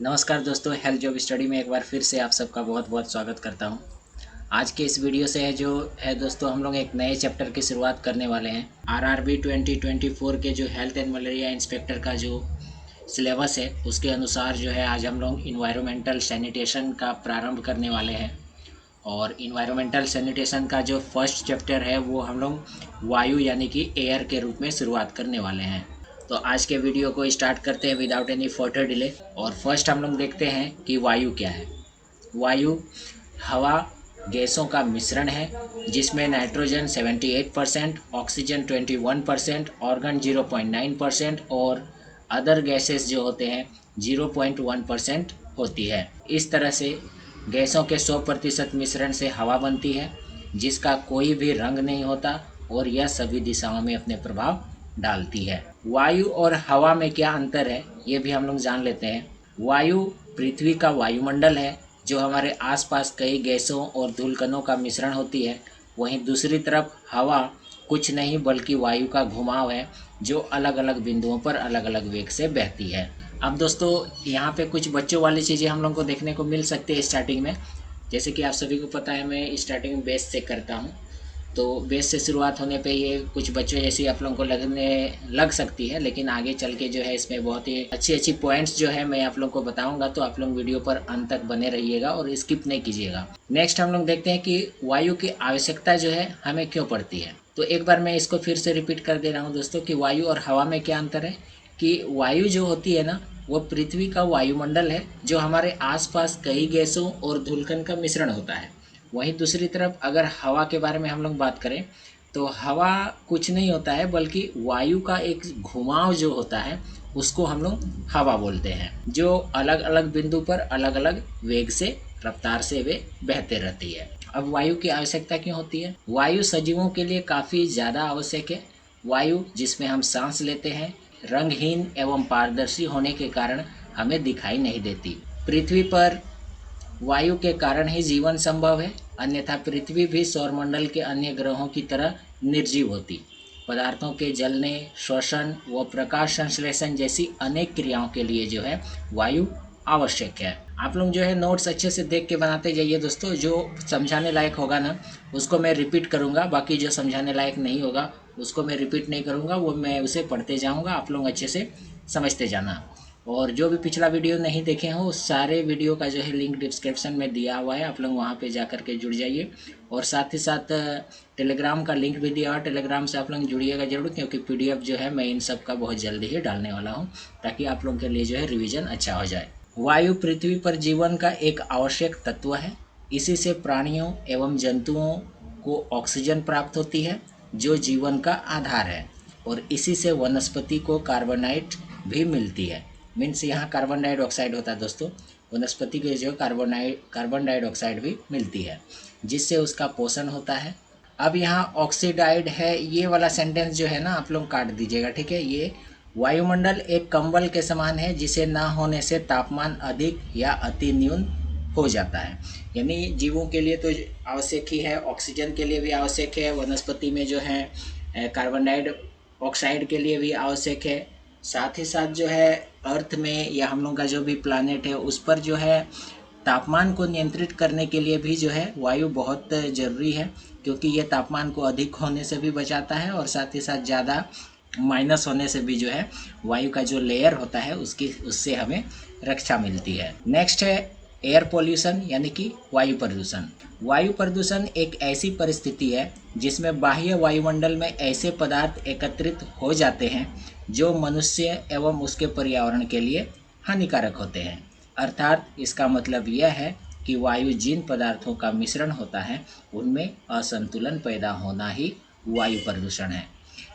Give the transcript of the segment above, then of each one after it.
नमस्कार दोस्तों, health job study में एक बार फिर से आप सबका बहुत बहुत स्वागत करता हूं। आज के इस वीडियो से है दोस्तों, हम लोग एक नए चैप्टर की शुरुआत करने वाले हैं। आरआरबी 2024 के जो हेल्थ एंड मलेरिया इंस्पेक्टर का जो सिलेबस है उसके अनुसार आज हम लोग इन्वायरमेंटल सैनिटेशन का प्रारंभ करने वाले हैं। और इन्वायरमेंटल सैनिटेशन का जो फर्स्ट चैप्टर है वो हम लोग वायु यानी कि एयर के रूप में शुरुआत करने वाले हैं। तो आज के वीडियो को स्टार्ट करते हैं विदाउट एनी फर्दर डिले। और फर्स्ट हम लोग देखते हैं कि वायु क्या है। वायु हवा गैसों का मिश्रण है जिसमें नाइट्रोजन 78%, ऑक्सीजन 21%, ऑर्गन 0.9% और अदर गैसेस जो होते हैं 0.1% होती है। इस तरह से गैसों के 100% मिश्रण से हवा बनती है जिसका कोई भी रंग नहीं होता और यह सभी दिशाओं में अपने प्रभाव डालती है। वायु और हवा में क्या अंतर है ये भी हम लोग जान लेते हैं। वायु पृथ्वी का वायुमंडल है जो हमारे आसपास कई गैसों और धूलकणों का मिश्रण होती है। वहीं दूसरी तरफ हवा कुछ नहीं बल्कि वायु का घुमाव है जो अलग अलग बिंदुओं पर अलग अलग वेग से बहती है। अब दोस्तों यहाँ पे कुछ बच्चों वाली चीज़ें हम लोग को देखने को मिल सकती है स्टार्टिंग में। जैसे कि आप सभी को पता है मैं स्टार्टिंग बेस से करता हूँ, तो बेस से शुरुआत होने पे ये कुछ बच्चों जैसी आप लोगों को लग सकती है, लेकिन आगे चल के इसमें बहुत ही अच्छी अच्छी पॉइंट्स मैं आप लोगों को बताऊंगा। तो आप लोग वीडियो पर अंत तक बने रहिएगा और स्किप नहीं कीजिएगा। नेक्स्ट हम लोग देखते हैं कि वायु की आवश्यकता हमें क्यों पड़ती है। तो एक बार मैं इसको फिर से रिपीट कर दे रहा हूँ दोस्तों कि वायु और हवा में क्या अंतर है। कि वायु जो होती है ना वो पृथ्वी का वायुमंडल है जो हमारे आसपास कई गैसों और धूलकण का मिश्रण होता है। वहीं दूसरी तरफ अगर हवा के बारे में हम लोग बात करें तो हवा कुछ नहीं होता है बल्कि वायु का एक घुमाव जो होता है उसको हम लोग हवा बोलते हैं, जो अलग अलग बिंदु पर अलग अलग वेग से रफ्तार से वे बहते रहती है। अब वायु की आवश्यकता क्यों होती है। वायु सजीवों के लिए काफ़ी ज़्यादा आवश्यक है। वायु जिसमें हम सांस लेते हैं रंगहीन एवं पारदर्शी होने के कारण हमें दिखाई नहीं देती। पृथ्वी पर वायु के कारण ही जीवन संभव है, अन्यथा पृथ्वी भी सौरमंडल के अन्य ग्रहों की तरह निर्जीव होती। पदार्थों के जलने, श्वसन व प्रकाश संश्लेषण जैसी अनेक क्रियाओं के लिए वायु आवश्यक है। आप लोग नोट्स अच्छे से देख के बनाते जाइए दोस्तों। जो समझाने लायक होगा ना उसको मैं रिपीट करूँगा, बाकी जो समझाने लायक नहीं होगा उसको मैं रिपीट नहीं करूँगा, वो मैं उसे पढ़ते जाऊँगा। आप लोग अच्छे से समझते जाना। और जो भी पिछला वीडियो नहीं देखे हो उस सारे वीडियो का लिंक डिस्क्रिप्शन में दिया हुआ है, आप लोग वहाँ पे जा कर के जुड़ जाइए। और साथ ही साथ टेलीग्राम का लिंक भी दिया हुआ है, टेलीग्राम से आप लोग जुड़िएगा जरूर, क्योंकि पीडीएफ मैं इन सब का बहुत जल्दी ही डालने वाला हूँ ताकि आप लोगों के लिए रिवीजन अच्छा हो जाए। वायु पृथ्वी पर जीवन का एक आवश्यक तत्व है। इसी से प्राणियों एवं जंतुओं को ऑक्सीजन प्राप्त होती है जो जीवन का आधार है, और इसी से वनस्पति को कार्बोनाइट भी मिलती है। मीन्स यहाँ कार्बन डाइऑक्साइड होता है दोस्तों, वनस्पति के कार्बन डाइऑक्साइड भी मिलती है जिससे उसका पोषण होता है। अब यहाँ ऑक्सीडाइड है ये वाला सेंटेंस है ना आप लोग काट दीजिएगा, ठीक है। ये वायुमंडल एक कंबल के समान है जिसे ना होने से तापमान अधिक या अति न्यून हो जाता है। यानी जीवों के लिए तो आवश्यक ही है, ऑक्सीजन के लिए भी आवश्यक है, वनस्पति में कार्बन डाइऑक्साइड के लिए भी आवश्यक है। साथ ही साथ अर्थ में या हम लोग का जो भी प्लानेट है उस पर तापमान को नियंत्रित करने के लिए भी वायु बहुत ज़रूरी है, क्योंकि ये तापमान को अधिक होने से भी बचाता है और साथ ही साथ ज़्यादा माइनस होने से भी वायु का जो लेयर होता है उससे हमें रक्षा मिलती है। नेक्स्ट है एयर पोल्यूशन यानी कि वायु प्रदूषण। वायु प्रदूषण एक ऐसी परिस्थिति है जिसमें बाह्य वायुमंडल में ऐसे पदार्थ एकत्रित हो जाते हैं जो मनुष्य एवं उसके पर्यावरण के लिए हानिकारक होते हैं। अर्थात इसका मतलब यह है कि वायु जिन पदार्थों का मिश्रण होता है उनमें असंतुलन पैदा होना ही वायु प्रदूषण है।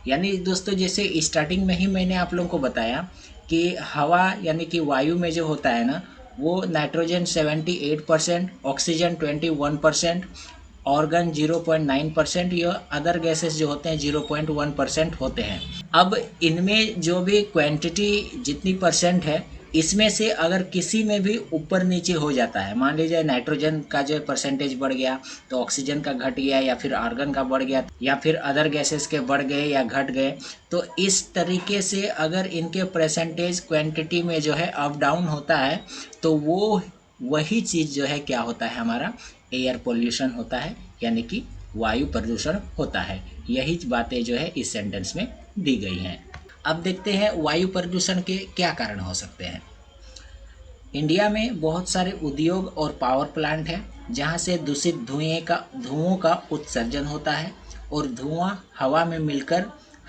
यानी दोस्तों जैसे स्टार्टिंग में ही मैंने आप लोगों को बताया कि हवा यानी कि वायु में जो होता है ना वो नाइट्रोजन 78%, ऑक्सीजन 21%, ऑर्गन 0.9%, ये अदर गैसेस जो होते हैं 0.1% होते हैं। अब इनमें जो भी क्वांटिटी जितनी परसेंट है इसमें से अगर किसी में भी ऊपर नीचे हो जाता है, मान लीजिए नाइट्रोजन का जो परसेंटेज बढ़ गया तो ऑक्सीजन का घट गया, या फिर आर्गन का बढ़ गया, या फिर अदर गैसेस के बढ़ गए या घट गए, तो इस तरीके से अगर इनके परसेंटेज क्वांटिटी में जो है अप डाउन होता है तो वो वही चीज़ जो है क्या होता है, हमारा एयर पोल्यूशन होता है, यानी कि वायु प्रदूषण होता है। यही बातें जो है इस सेंटेंस में दी गई हैं। अब देखते हैं वायु प्रदूषण के क्या कारण हो सकते हैं। इंडिया में बहुत सारे उद्योग और पावर प्लांट हैं जहां से दूषित धुओं का उत्सर्जन होता है और धुआं हवा में मिलकर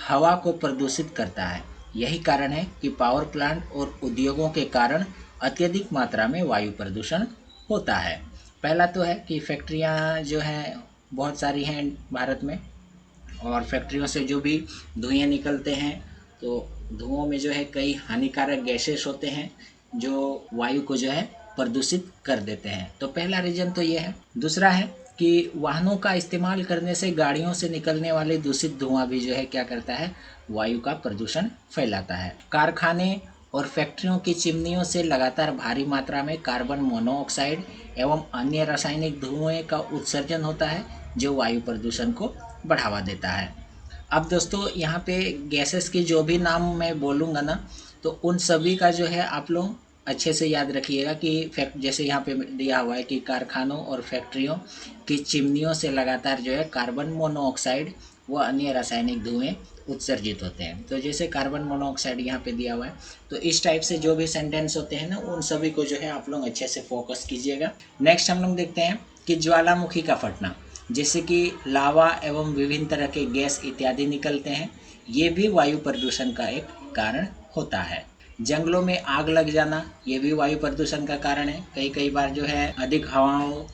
हवा को प्रदूषित करता है। यही कारण है कि पावर प्लांट और उद्योगों के कारण अत्यधिक मात्रा में वायु प्रदूषण होता है। पहला तो है कि फैक्ट्रियां जो हैं बहुत सारी हैं भारत में, और फैक्ट्रियों से जो भी धुएं निकलते हैं तो धुओं में जो है कई हानिकारक गैसेस होते हैं जो वायु को जो है प्रदूषित कर देते हैं। तो पहला रीजन तो ये है। दूसरा है कि वाहनों का इस्तेमाल करने से गाड़ियों से निकलने वाले दूषित धुआं भी जो है क्या करता है, वायु का प्रदूषण फैलाता है। कारखाने और फैक्ट्रियों की चिमनियों से लगातार भारी मात्रा में कार्बन मोनोऑक्साइड एवं अन्य रासायनिक धुएं का उत्सर्जन होता है जो वायु प्रदूषण को बढ़ावा देता है। अब दोस्तों यहाँ पे गैसेस की जो भी नाम मैं बोलूँगा ना, तो उन सभी का जो है आप लोग अच्छे से याद रखिएगा कि जैसे यहाँ पे दिया हुआ है कि कारखानों और फैक्ट्रियों की चिमनियों से लगातार जो है कार्बन मोनोऑक्साइड व अन्य रासायनिक धुएं उत्सर्जित होते हैं। तो जैसे कार्बन मोनोऑक्साइड यहाँ पे दिया हुआ है, तो इस टाइप से जो भी सेंटेंस होते हैं ना, उन सभी को जो है आप लोग अच्छे से फोकस कीजिएगा। नेक्स्ट हम लोग देखते हैं कि ज्वालामुखी का फटना, जैसे कि लावा एवं विभिन्न तरह के गैस इत्यादि निकलते हैं, ये भी वायु प्रदूषण का एक कारण होता है। जंगलों में आग लग जाना, ये भी वायु प्रदूषण का कारण है। कई बार जो है अधिक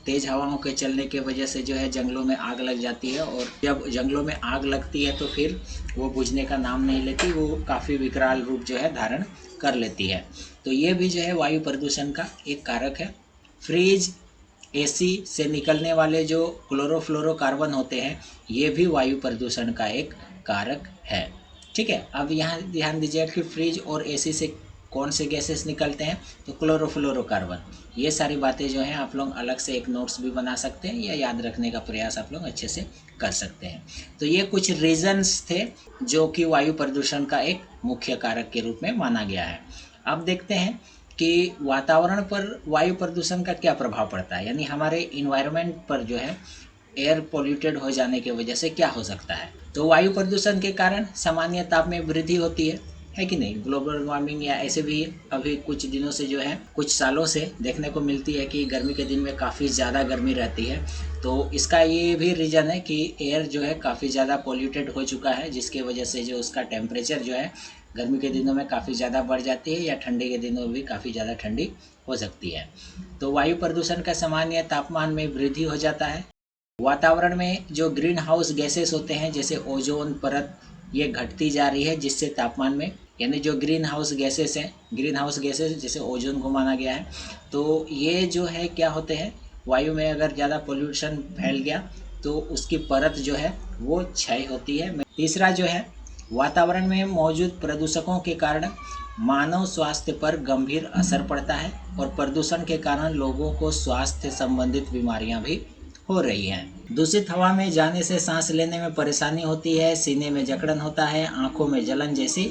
तेज हवाओं के चलने की वजह से जो है जंगलों में आग लग जाती है, और जब जंगलों में आग लगती है तो फिर वो बुझने का नाम नहीं लेती, वो काफ़ी विकराल रूप जो है धारण कर लेती है। तो ये भी जो है वायु प्रदूषण का एक कारक है। फ्रिज, एसी से निकलने वाले जो क्लोरोफ्लोरोकार्बन होते हैं, ये भी वायु प्रदूषण का एक कारक है। ठीक है, अब यहाँ ध्यान दीजिए कि फ्रिज और एसी से कौन से गैसेस निकलते हैं, तो क्लोरोफ्लोरोकार्बन। ये सारी बातें जो हैं आप लोग अलग से एक नोट्स भी बना सकते हैं या याद रखने का प्रयास आप लोग अच्छे से कर सकते हैं। तो ये कुछ रीजन्स थे जो कि वायु प्रदूषण का एक मुख्य कारक के रूप में माना गया है। अब देखते हैं कि वातावरण पर वायु प्रदूषण का क्या प्रभाव पड़ता है, यानी हमारे इन्वायरमेंट पर जो है एयर पोल्यूटेड हो जाने की वजह से क्या हो सकता है। तो वायु प्रदूषण के कारण सामान्य ताप में वृद्धि होती है कि नहीं। ग्लोबल वार्मिंग या ऐसे भी अभी कुछ दिनों से जो है, कुछ सालों से देखने को मिलती है कि गर्मी के दिन में काफ़ी ज़्यादा गर्मी रहती है। तो इसका ये भी रीज़न है कि एयर जो है काफ़ी ज़्यादा पोल्यूटेड हो चुका है, जिसके वजह से जो उसका टेम्परेचर जो है गर्मी के दिनों में काफ़ी ज़्यादा बढ़ जाती है, या ठंडी के दिनों में भी काफ़ी ज़्यादा ठंडी हो सकती है। तो वायु प्रदूषण का सामान्य तापमान में वृद्धि हो जाता है। वातावरण में जो ग्रीन हाउस गैसेस होते हैं, जैसे ओजोन परत, ये घटती जा रही है, जिससे तापमान में, यानी जो ग्रीन हाउस गैसेस हैं, ग्रीन हाउस गैसेस जैसे ओजोन को माना गया है, तो ये जो है क्या होते हैं, वायु में अगर ज़्यादा पोल्यूशन फैल गया तो उसकी परत जो है वो क्षय होती है। तीसरा जो है, वातावरण में मौजूद प्रदूषकों के कारण मानव स्वास्थ्य पर गंभीर असर पड़ता है, और प्रदूषण के कारण लोगों को स्वास्थ्य संबंधित बीमारियां भी हो रही हैं। दूषित हवा में जाने से सांस लेने में परेशानी होती है, सीने में जकड़न होता है, आंखों में जलन जैसी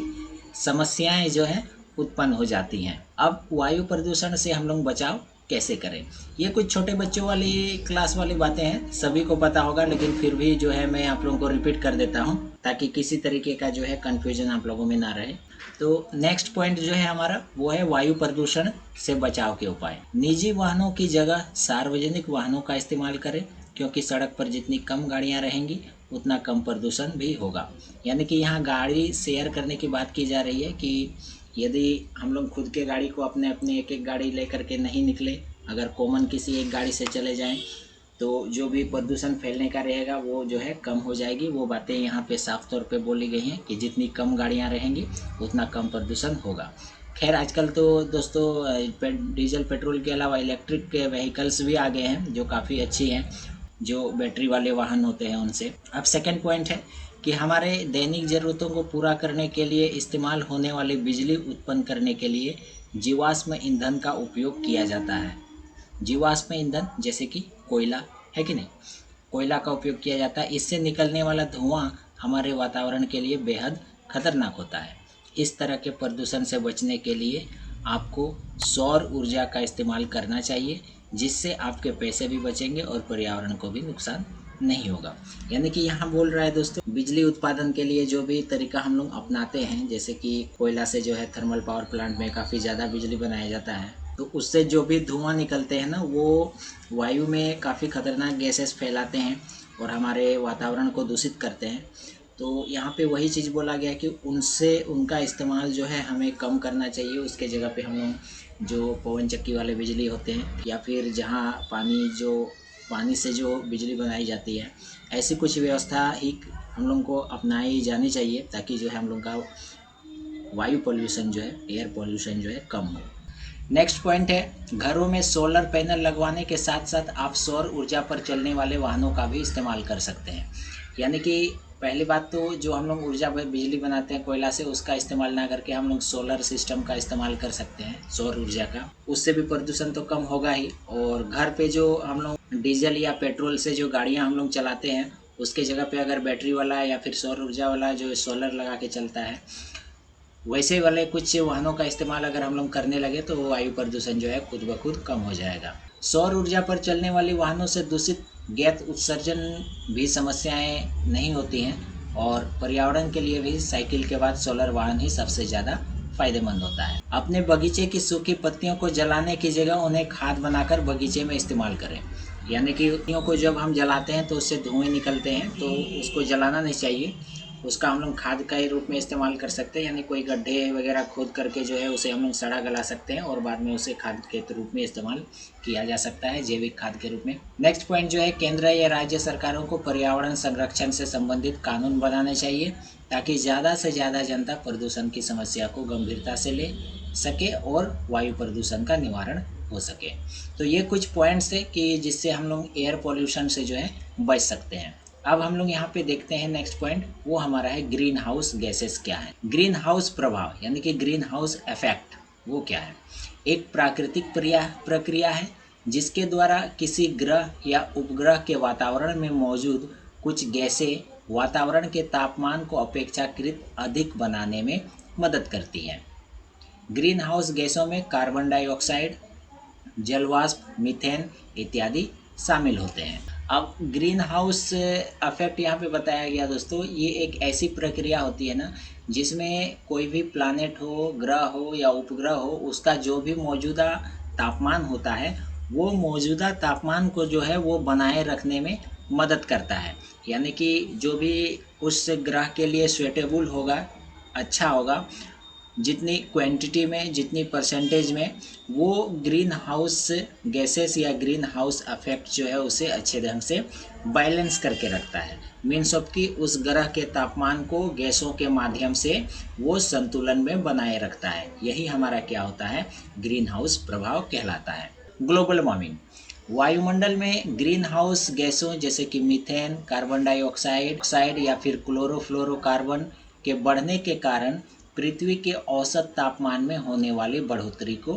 समस्याएं जो है उत्पन्न हो जाती हैं। अब वायु प्रदूषण से हम लोग बचाव कैसे करें, ये कुछ छोटे बच्चों वाली क्लास वाली बातें हैं, सभी को पता होगा, लेकिन फिर भी जो है मैं आप लोगों को रिपीट कर देता हूं ताकि किसी तरीके का जो है कन्फ्यूजन आप लोगों में ना रहे। तो नेक्स्ट पॉइंट जो है हमारा, वो है वायु प्रदूषण से बचाव के उपाय। निजी वाहनों की जगह सार्वजनिक वाहनों का इस्तेमाल करें, क्योंकि सड़क पर जितनी कम गाड़ियां रहेंगी उतना कम प्रदूषण भी होगा। यानी कि यहाँ गाड़ी शेयर करने की बात की जा रही है कि यदि हम लोग खुद के गाड़ी को अपने एक एक गाड़ी लेकर के नहीं निकले, अगर कॉमन किसी एक गाड़ी से चले जाएं, तो जो भी प्रदूषण फैलने का रहेगा वो जो है कम हो जाएगी। वो बातें यहाँ पे साफ तौर पे बोली गई हैं कि जितनी कम गाड़ियाँ रहेंगी उतना कम प्रदूषण होगा। खैर आजकल तो दोस्तों डीजल पेट्रोल के अलावा इलेक्ट्रिक के व्हीकल्स भी आ गए हैं जो काफ़ी अच्छी हैं, जो बैटरी वाले वाहन होते हैं उनसे। अब सेकंड पॉइंट है कि हमारे दैनिक ज़रूरतों को पूरा करने के लिए इस्तेमाल होने वाली बिजली उत्पन्न करने के लिए जीवाश्म ईंधन का उपयोग किया जाता है। जीवाश्म ईंधन जैसे कि कोयला, है कि नहीं, कोयला का उपयोग किया जाता है। इससे निकलने वाला धुआं हमारे वातावरण के लिए बेहद खतरनाक होता है। इस तरह के प्रदूषण से बचने के लिए आपको सौर ऊर्जा का इस्तेमाल करना चाहिए, जिससे आपके पैसे भी बचेंगे और पर्यावरण को भी नुकसान नहीं होगा। यानी कि यहाँ बोल रहा है दोस्तों, बिजली उत्पादन के लिए जो भी तरीका हम लोग अपनाते हैं, जैसे कि कोयला से जो है थर्मल पावर प्लांट में काफ़ी ज़्यादा बिजली बनाया जाता है, तो उससे जो भी धुआं निकलते हैं ना, वो वायु में काफ़ी खतरनाक गैसेस फैलाते हैं और हमारे वातावरण को दूषित करते हैं। तो यहाँ पे वही चीज़ बोला गया कि उनका इस्तेमाल जो है हमें कम करना चाहिए। उसके जगह पे हम लोग जो पवन चक्की वाले बिजली होते हैं, या फिर जहाँ पानी से जो बिजली बनाई जाती है, ऐसी कुछ व्यवस्था ही हम लोग को अपनाई जानी चाहिए, ताकि जो है हम लोग का वायु पॉल्यूशन जो है, एयर पॉल्यूशन जो है, कम हो। नेक्स्ट पॉइंट है, घरों में सोलर पैनल लगवाने के साथ साथ आप सौर ऊर्जा पर चलने वाले वाहनों का भी इस्तेमाल कर सकते हैं। यानी कि पहली बात तो जो हम लोग ऊर्जा बिजली बनाते हैं कोयला से, उसका इस्तेमाल ना करके हम लोग सोलर सिस्टम का इस्तेमाल कर सकते हैं, सौर ऊर्जा का। उससे भी प्रदूषण तो कम होगा ही। और घर पे जो हम लोग डीजल या पेट्रोल से जो गाड़ियाँ हम लोग चलाते हैं, उसके जगह पे अगर बैटरी वाला या फिर सौर ऊर्जा वाला जो सोलर लगा के चलता है, वैसे वाले कुछ वाहनों का इस्तेमाल अगर हम लोग करने लगे तो वायु प्रदूषण जो है खुद ब खुद कम हो जाएगा। सौर ऊर्जा पर चलने वाली वाहनों से दूषित गैस उत्सर्जन भी समस्याएं नहीं होती हैं, और पर्यावरण के लिए भी साइकिल के बाद सोलर वाहन ही सबसे ज़्यादा फायदेमंद होता है। अपने बगीचे की सूखी पत्तियों को जलाने की जगह उन्हें खाद बनाकर बगीचे में इस्तेमाल करें। यानी कि पत्तियों को जब हम जलाते हैं तो उससे धुएँ निकलते हैं, तो उसको जलाना नहीं चाहिए, उसका हम लोग खाद का ही रूप में इस्तेमाल कर सकते हैं। यानी कोई गड्ढे वगैरह खोद करके जो है उसे हम लोग सड़ा गला सकते हैं और बाद में उसे खाद के रूप में इस्तेमाल किया जा सकता है, जैविक खाद के रूप में। नेक्स्ट पॉइंट जो है, केंद्र या राज्य सरकारों को पर्यावरण संरक्षण से संबंधित कानून बनाने चाहिए, ताकि ज़्यादा से ज़्यादा जनता प्रदूषण की समस्या को गंभीरता से ले सके और वायु प्रदूषण का निवारण हो सके। तो ये कुछ पॉइंट्स है कि जिससे हम लोग एयर पॉल्यूशन से जो है बच सकते हैं। अब हम लोग यहाँ पे देखते हैं नेक्स्ट पॉइंट, वो हमारा है ग्रीन हाउस गैसेस क्या है। ग्रीन हाउस प्रभाव यानी कि ग्रीन हाउस इफेक्ट वो क्या है? एक प्राकृतिक प्रक्रिया है जिसके द्वारा किसी ग्रह या उपग्रह के वातावरण में मौजूद कुछ गैसें वातावरण के तापमान को अपेक्षाकृत अधिक बनाने में मदद करती हैं। ग्रीन हाउस गैसों में कार्बन डाइऑक्साइड, जलवाष्प, मीथेन इत्यादि शामिल होते हैं। अब ग्रीन हाउस इफेक्ट यहाँ पे बताया गया दोस्तों, ये एक ऐसी प्रक्रिया होती है ना, जिसमें कोई भी प्लानेट हो, ग्रह हो या उपग्रह हो, उसका जो भी मौजूदा तापमान होता है, वो मौजूदा तापमान को जो है वो बनाए रखने में मदद करता है। यानी कि जो भी उस ग्रह के लिए सूटेबल होगा, अच्छा होगा, जितनी क्वांटिटी में, जितनी परसेंटेज में, वो ग्रीन हाउस गैसेस या ग्रीन हाउस इफेक्ट जो है उसे अच्छे ढंग से बैलेंस करके रखता है। मीन्स ऑफ कि उस ग्रह के तापमान को गैसों के माध्यम से वो संतुलन में बनाए रखता है। यही हमारा क्या होता है, ग्रीन हाउस प्रभाव कहलाता है। ग्लोबल वार्मिंग, वायुमंडल में ग्रीन हाउस गैसों जैसे कि मीथेन, कार्बन डाइऑक्साइड या फिर क्लोरोफ्लोरोकार्बन के बढ़ने के कारण पृथ्वी के औसत तापमान में होने वाली बढ़ोतरी को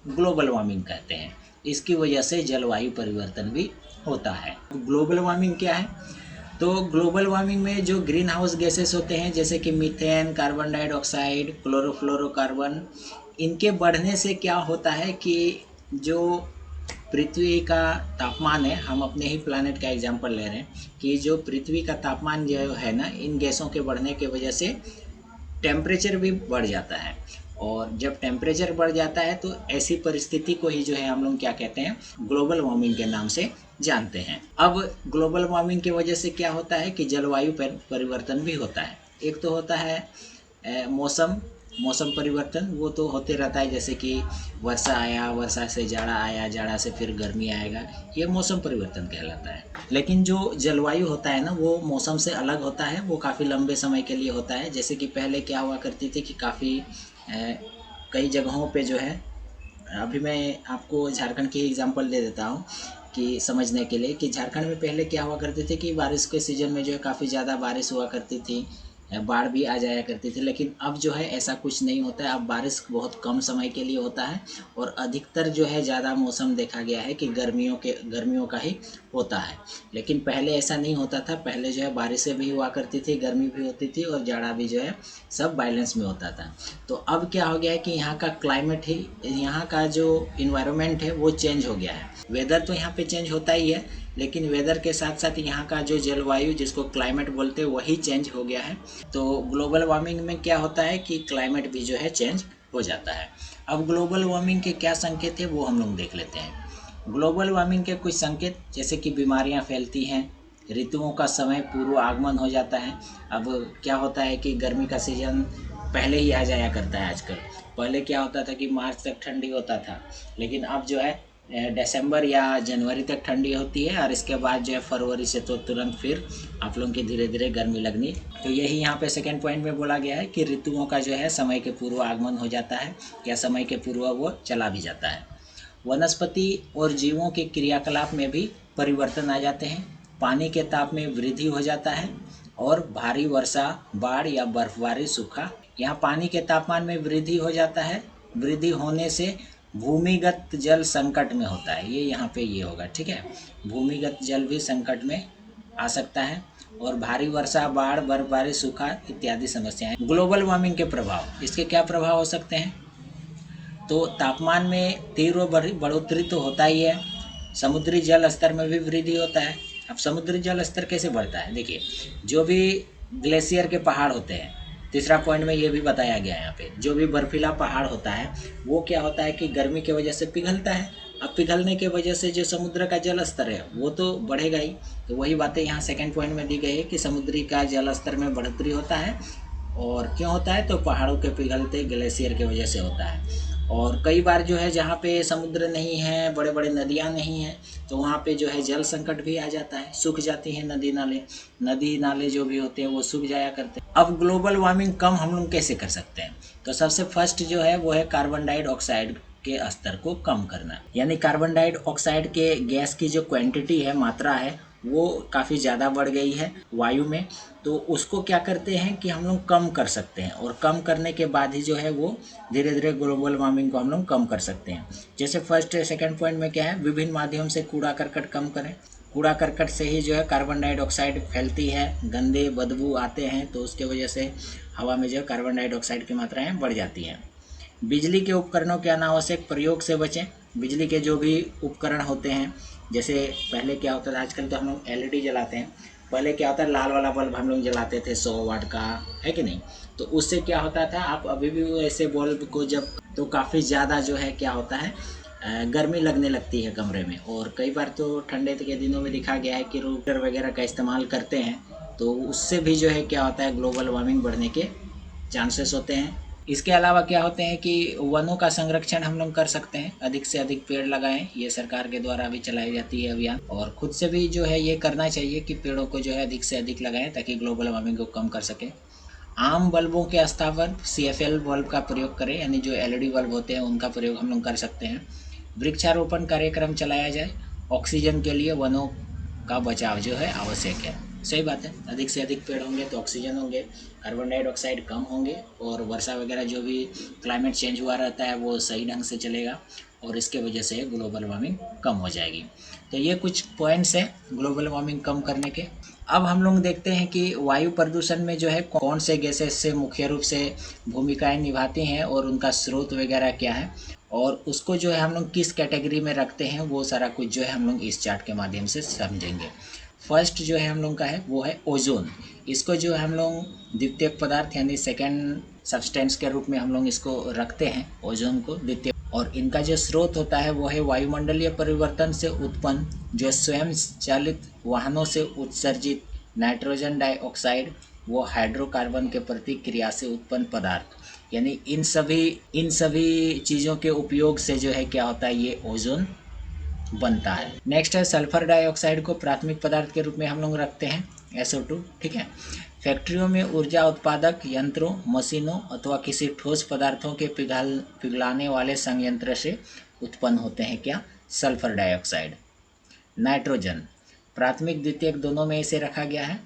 ग्लोबल वार्मिंग कहते हैं। इसकी वजह से जलवायु परिवर्तन भी होता है। ग्लोबल वार्मिंग क्या है? तो ग्लोबल वार्मिंग में जो ग्रीन हाउस गैसेस होते हैं जैसे कि मीथेन, कार्बन डाइऑक्साइड, क्लोरोफ्लोरोकार्बन, इनके बढ़ने से क्या होता है कि जो पृथ्वी का तापमान है, हम अपने ही प्लैनेट का एग्जांपल ले रहे हैं कि जो पृथ्वी का तापमान जो है ना, इन गैसों के बढ़ने की वजह से टेम्परेचर भी बढ़ जाता है। और जब टेम्परेचर बढ़ जाता है तो ऐसी परिस्थिति को ही जो है हम लोग क्या कहते हैं, ग्लोबल वार्मिंग के नाम से जानते हैं। अब ग्लोबल वार्मिंग की वजह से क्या होता है कि जलवायु परिवर्तन भी होता है। एक तो होता है मौसम परिवर्तन, वो तो होते रहता है, जैसे कि वर्षा आया, वर्षा से जाड़ा आया, जाड़ा से फिर गर्मी आएगा, ये मौसम परिवर्तन कहलाता है। लेकिन जो जलवायु होता है ना, वो मौसम से अलग होता है, वो काफ़ी लंबे समय के लिए होता है। जैसे कि पहले क्या हुआ करती थी कि काफ़ी कई जगहों पे जो है, अभी मैं आपको झारखंड की एग्जांपल दे देता हूँ कि समझने के लिए, कि झारखंड में पहले क्या हुआ करते थे कि बारिश के सीज़न में जो है काफ़ी ज़्यादा बारिश हुआ करती थी, बाढ़ भी आ जाया करती थी। लेकिन अब जो है ऐसा कुछ नहीं होता है, अब बारिश बहुत कम समय के लिए होता है और अधिकतर जो है ज़्यादा मौसम देखा गया है कि गर्मियों का ही होता है। लेकिन पहले ऐसा नहीं होता था, पहले जो है बारिशें भी हुआ करती थी, गर्मी भी होती थी और जाड़ा भी जो है सब बैलेंस में होता था। तो अब क्या हो गया है कि यहाँ का क्लाइमेट ही, यहाँ का जो इन्वायरमेंट है वो चेंज हो गया है। वेदर तो यहाँ पे चेंज होता ही है, लेकिन वेदर के साथ साथ यहाँ का जो जलवायु, जिसको क्लाइमेट बोलते हैं, वही चेंज हो गया है। तो ग्लोबल वार्मिंग में क्या होता है कि क्लाइमेट भी जो है चेंज हो जाता है। अब ग्लोबल वार्मिंग के क्या संकेत है वो हम लोग देख लेते हैं। ग्लोबल वार्मिंग के कुछ संकेत, जैसे कि बीमारियां फैलती हैं, ऋतुओं का समय पूर्व आगमन हो जाता है। अब क्या होता है कि गर्मी का सीजन पहले ही आ जाया करता है आजकल। पहले क्या होता था कि मार्च तक ठंडी होता था, लेकिन अब जो है दिसंबर या जनवरी तक ठंडी होती है और इसके बाद जो है फरवरी से तो तुरंत फिर आप लोगों की धीरे धीरे गर्मी लगनी। तो यही यहाँ पे सेकंड पॉइंट में बोला गया है कि ऋतुओं का जो है समय के पूर्व आगमन हो जाता है या समय के पूर्व वो चला भी जाता है। वनस्पति और जीवों के क्रियाकलाप में भी परिवर्तन आ जाते हैं। पानी के ताप में वृद्धि हो जाता है और भारी वर्षा, बाढ़ या बर्फबारी, सूखा। यहाँ पानी के तापमान में वृद्धि हो जाता है। वृद्धि होने से भूमिगत जल संकट में होता है, ये यहाँ पे ये होगा, ठीक है। भूमिगत जल भी संकट में आ सकता है और भारी वर्षा, बाढ़, बर्फबारी, सूखा इत्यादि समस्याएं। ग्लोबल वार्मिंग के प्रभाव, इसके क्या प्रभाव हो सकते हैं? तो तापमान में तीव्र बढ़ोतरी तो होता ही है। समुद्री जल स्तर में भी वृद्धि होता है। अब समुद्री जल स्तर कैसे बढ़ता है? देखिए, जो भी ग्लेशियर के पहाड़ होते हैं, तीसरा पॉइंट में ये भी बताया गया है यहाँ पे, जो भी बर्फीला पहाड़ होता है वो क्या होता है कि गर्मी की वजह से पिघलता है। अब पिघलने की वजह से जो समुद्र का जल स्तर है वो तो बढ़ेगा ही। तो वही बातें यहाँ सेकंड पॉइंट में दी गई है कि समुद्री का जल स्तर में बढ़ोतरी होता है। और क्यों होता है? तो पहाड़ों के पिघलते ग्लेशियर की वजह से होता है। और कई बार जो है जहाँ पे समुद्र नहीं है, बड़े बड़े नदियाँ नहीं हैं, तो वहाँ पे जो है जल संकट भी आ जाता है, सूख जाती हैं नदी नाले जो भी होते हैं वो सूख जाया करते हैं। अब ग्लोबल वार्मिंग कम हम लोग कैसे कर सकते हैं? तो सबसे फर्स्ट जो है वो है कार्बन डाइऑक्साइड के स्तर को कम करना। यानी कार्बन डाइऑक्साइड के गैस की जो क्वांटिटी है, मात्रा है, वो काफ़ी ज़्यादा बढ़ गई है वायु में। तो उसको क्या करते हैं कि हम लोग कम कर सकते हैं और कम करने के बाद ही जो है वो धीरे धीरे ग्लोबल वार्मिंग को हम लोग कम कर सकते हैं। जैसे फर्स्ट सेकंड पॉइंट में क्या है, विभिन्न माध्यम से कूड़ा करकट कम करें। कूड़ा करकट से ही जो है कार्बन डाइऑक्साइड फैलती है, गंदे बदबू आते हैं, तो उसके वजह से हवा में जो है कार्बन डाइऑक्साइड की मात्राएँ बढ़ जाती हैं। बिजली के उपकरणों के अनावश्यक प्रयोग से बचें। बिजली के जो भी उपकरण होते हैं, जैसे पहले क्या होता था, आजकल तो हम लोग एलईडी जलाते हैं, पहले क्या होता है लाल वाला बल्ब हम लोग जलाते थे 100 वाट का, है कि नहीं? तो उससे क्या होता था, आप अभी भी ऐसे बल्ब को जब, तो काफ़ी ज़्यादा जो है क्या होता है, गर्मी लगने लगती है कमरे में। और कई बार तो ठंडे के दिनों में देखा गया है कि रूटर वगैरह का इस्तेमाल करते हैं, तो उससे भी जो है क्या होता है, ग्लोबल वार्मिंग बढ़ने के चांसेस होते हैं। इसके अलावा क्या होते हैं कि वनों का संरक्षण हम लोग कर सकते हैं, अधिक से अधिक पेड़ लगाएं, ये सरकार के द्वारा भी चलाई जाती है अभियान। और खुद से भी जो है ये करना चाहिए कि पेड़ों को जो है अधिक से अधिक लगाएं ताकि ग्लोबल वार्मिंग को कम कर सकें। आम बल्बों के स्थान पर CFL बल्ब का प्रयोग करें, यानी जो LED बल्ब होते हैं उनका प्रयोग हम लोग कर सकते हैं। वृक्षारोपण कार्यक्रम चलाया जाए। ऑक्सीजन के लिए वनों का बचाव जो है आवश्यक है। सही बात है, अधिक से अधिक पेड़ होंगे तो ऑक्सीजन होंगे, कार्बन डाइऑक्साइड कम होंगे और वर्षा वगैरह जो भी क्लाइमेट चेंज हुआ रहता है वो सही ढंग से चलेगा और इसके वजह से ग्लोबल वार्मिंग कम हो जाएगी। तो ये कुछ पॉइंट्स हैं ग्लोबल वार्मिंग कम करने के। अब हम लोग देखते हैं कि वायु प्रदूषण में जो है कौन से गैसेस से मुख्य रूप से भूमिकाएं निभाती हैं और उनका स्रोत वगैरह क्या है और उसको जो है हम लोग किस कैटेगरी में रखते हैं, वो सारा कुछ जो है हम लोग इस चार्ट के माध्यम से समझेंगे। फर्स्ट जो है हम लोग का है वो है ओजोन। इसको जो है हम लोग द्वितीयक पदार्थ यानी सेकेंड सब्सटेंस के रूप में हम लोग इसको रखते हैं, ओजोन को द्वितीय। और इनका जो स्रोत होता है वो है वायुमंडलीय परिवर्तन से उत्पन्न, जो स्वयं चालित वाहनों से उत्सर्जित नाइट्रोजन डाइऑक्साइड, वो हाइड्रोकार्बन के प्रतिक्रिया से उत्पन्न पदार्थ। यानी इन सभी चीज़ों के उपयोग से जो है क्या होता है, ये ओजोन बनता है। नेक्स्ट है सल्फर डाइऑक्साइड को प्राथमिक पदार्थ के रूप में हम लोग रखते हैं, SO2, ठीक है। फैक्ट्रियों में ऊर्जा उत्पादक यंत्रों, मशीनों अथवा किसी ठोस पदार्थों के पिघलाने वाले संयंत्र से उत्पन्न होते हैं क्या, सल्फर डाइऑक्साइड। नाइट्रोजन प्राथमिक द्वितीयक दोनों में इसे रखा गया है।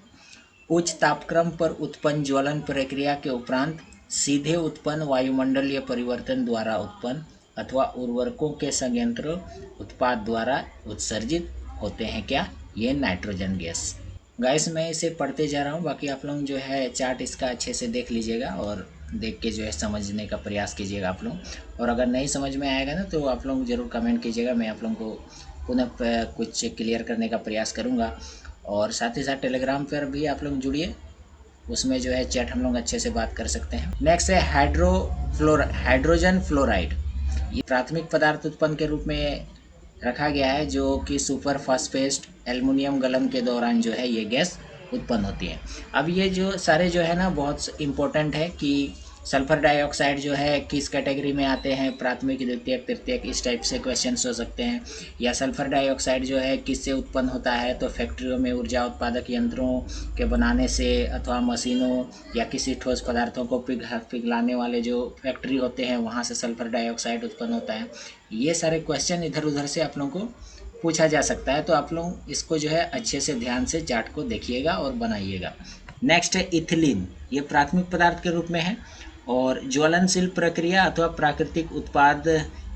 उच्च तापक्रम पर उत्पन्न ज्वलन प्रक्रिया के उपरांत सीधे उत्पन्न वायुमंडलीय परिवर्तन द्वारा उत्पन्न अथवा उर्वरकों के संयंत्र उत्पाद द्वारा उत्सर्जित होते हैं क्या? ये नाइट्रोजन गैस। गाइस मैं इसे पढ़ते जा रहा हूँ, बाकी आप लोग जो है चार्ट इसका अच्छे से देख लीजिएगा और देख के जो है समझने का प्रयास कीजिएगा आप लोग। और अगर नहीं समझ में आएगा ना तो आप लोग ज़रूर कमेंट कीजिएगा, मैं आप लोगों को पुनः कुछ क्लियर करने का प्रयास करूँगा। और साथ ही साथ टेलीग्राम पर भी आप लोग जुड़िए, उसमें जो है चैट हम लोग अच्छे से बात कर सकते हैं। नेक्स्ट है हाइड्रोजन फ्लोराइड। ये प्राथमिक पदार्थ उत्पन्न के रूप में रखा गया है जो कि सुपर फास्फेट एल्युमिनियम गलन के दौरान जो है ये गैस उत्पन्न होती है। अब ये जो सारे जो है ना बहुत इम्पोर्टेंट है कि सल्फर डाइऑक्साइड जो है किस कैटेगरी में आते हैं, प्राथमिक, द्वितीयक, तृतीयक, इस टाइप से क्वेश्चंस हो सकते हैं। या सल्फर डाइऑक्साइड जो है किससे उत्पन्न होता है, तो फैक्ट्रियों में ऊर्जा उत्पादक यंत्रों के बनाने से अथवा मशीनों या किसी ठोस पदार्थों को पिघलाने वाले जो फैक्ट्री होते हैं वहाँ से सल्फर डाइऑक्साइड उत्पन्न होता है। ये सारे क्वेश्चन इधर उधर से आप लोगों को पूछा जा सकता है, तो आप लोग इसको जो है अच्छे से ध्यान से चार्ट को देखिएगा और बनाइएगा। नेक्स्ट है इथिलीन। ये प्राथमिक पदार्थ के रूप में है और ज्वलनशील प्रक्रिया अथवा प्राकृतिक उत्पाद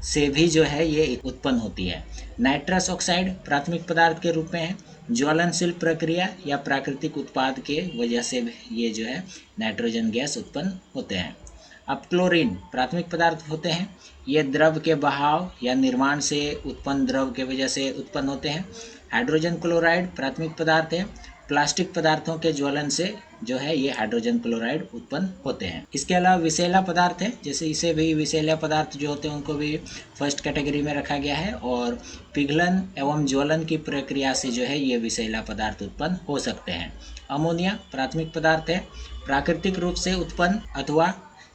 से भी जो है ये उत्पन्न होती है। नाइट्रस ऑक्साइड प्राथमिक पदार्थ के रूप में है, ज्वलनशील प्रक्रिया या प्राकृतिक उत्पाद के वजह से ये जो है नाइट्रोजन गैस उत्पन्न होते हैं। अब क्लोरीन प्राथमिक पदार्थ होते हैं, ये द्रव के बहाव या निर्माण से उत्पन्न द्रव के वजह से उत्पन्न होते हैं। हाइड्रोजन क्लोराइड प्राथमिक पदार्थ है, प्लास्टिक पदार्थों के ज्वलन से जो है ये हाइड्रोजन क्लोराइड उत्पन्न होते हैं। इसके अलावा विषैला पदार्थ है, जैसे इसे भी विषैला पदार्थ जो होते हैं उनको भी फर्स्ट कैटेगरी में रखा गया है। और पिघलन एवं ज्वलन की प्रक्रिया से जो है ये विषैला पदार्थ उत्पन्न हो सकते हैं। अमोनिया प्राथमिक पदार्थ है, प्राकृतिक रूप से उत्पन्न अथवा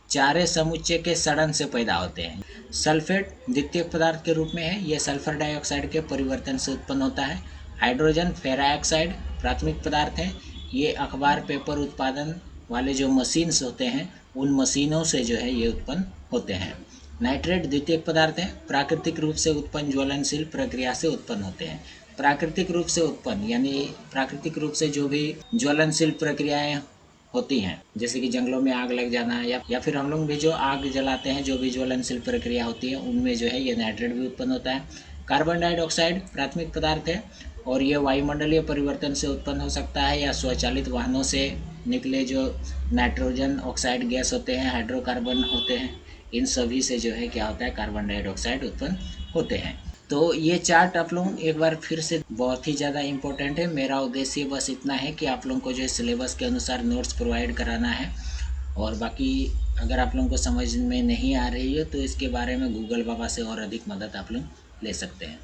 चारे समुच्चय के सड़न से पैदा होते हैं। सल्फेट द्वितीयक पदार्थ के रूप में है, यह सल्फर डाइऑक्साइड के परिवर्तन से उत्पन्न होता है। हाइड्रोजन फेराऑक्साइड प्राथमिक पदार्थ है, ये अखबार पेपर उत्पादन वाले जो मशीन्स होते हैं उन मशीनों से जो है ये उत्पन्न होते हैं। नाइट्रेट द्वितीयक पदार्थ है, प्राकृतिक रूप से उत्पन्न ज्वलनशील प्रक्रिया से उत्पन्न होते हैं। प्राकृतिक रूप से उत्पन्न यानी प्राकृतिक रूप से जो भी ज्वलनशील प्रक्रियाएं होती हैं, जैसे कि जंगलों में आग लग जाना या फिर हम लोग भी जो आग जलाते हैं, जो भी ज्वलनशील प्रक्रिया होती है उनमें जो है ये नाइट्रेट भी उत्पन्न होता है। कार्बन डाइऑक्साइड प्राथमिक पदार्थ है और ये वायुमंडलीय परिवर्तन से उत्पन्न हो सकता है या स्वचालित वाहनों से निकले जो नाइट्रोजन ऑक्साइड गैस होते हैं, हाइड्रोकार्बन होते हैं, इन सभी से जो है क्या होता है कार्बन डाइऑक्साइड उत्पन्न होते हैं। तो ये चार्ट आप लोग एक बार फिर से बहुत ही ज़्यादा इम्पोर्टेंट है। मेरा उद्देश्य बस इतना है कि आप लोगों को जो है सिलेबस के अनुसार नोट्स प्रोवाइड कराना है, और बाकी अगर आप लोगों को समझ में नहीं आ रही है तो इसके बारे में गूगल बाबा से और अधिक मदद आप लोग ले सकते हैं।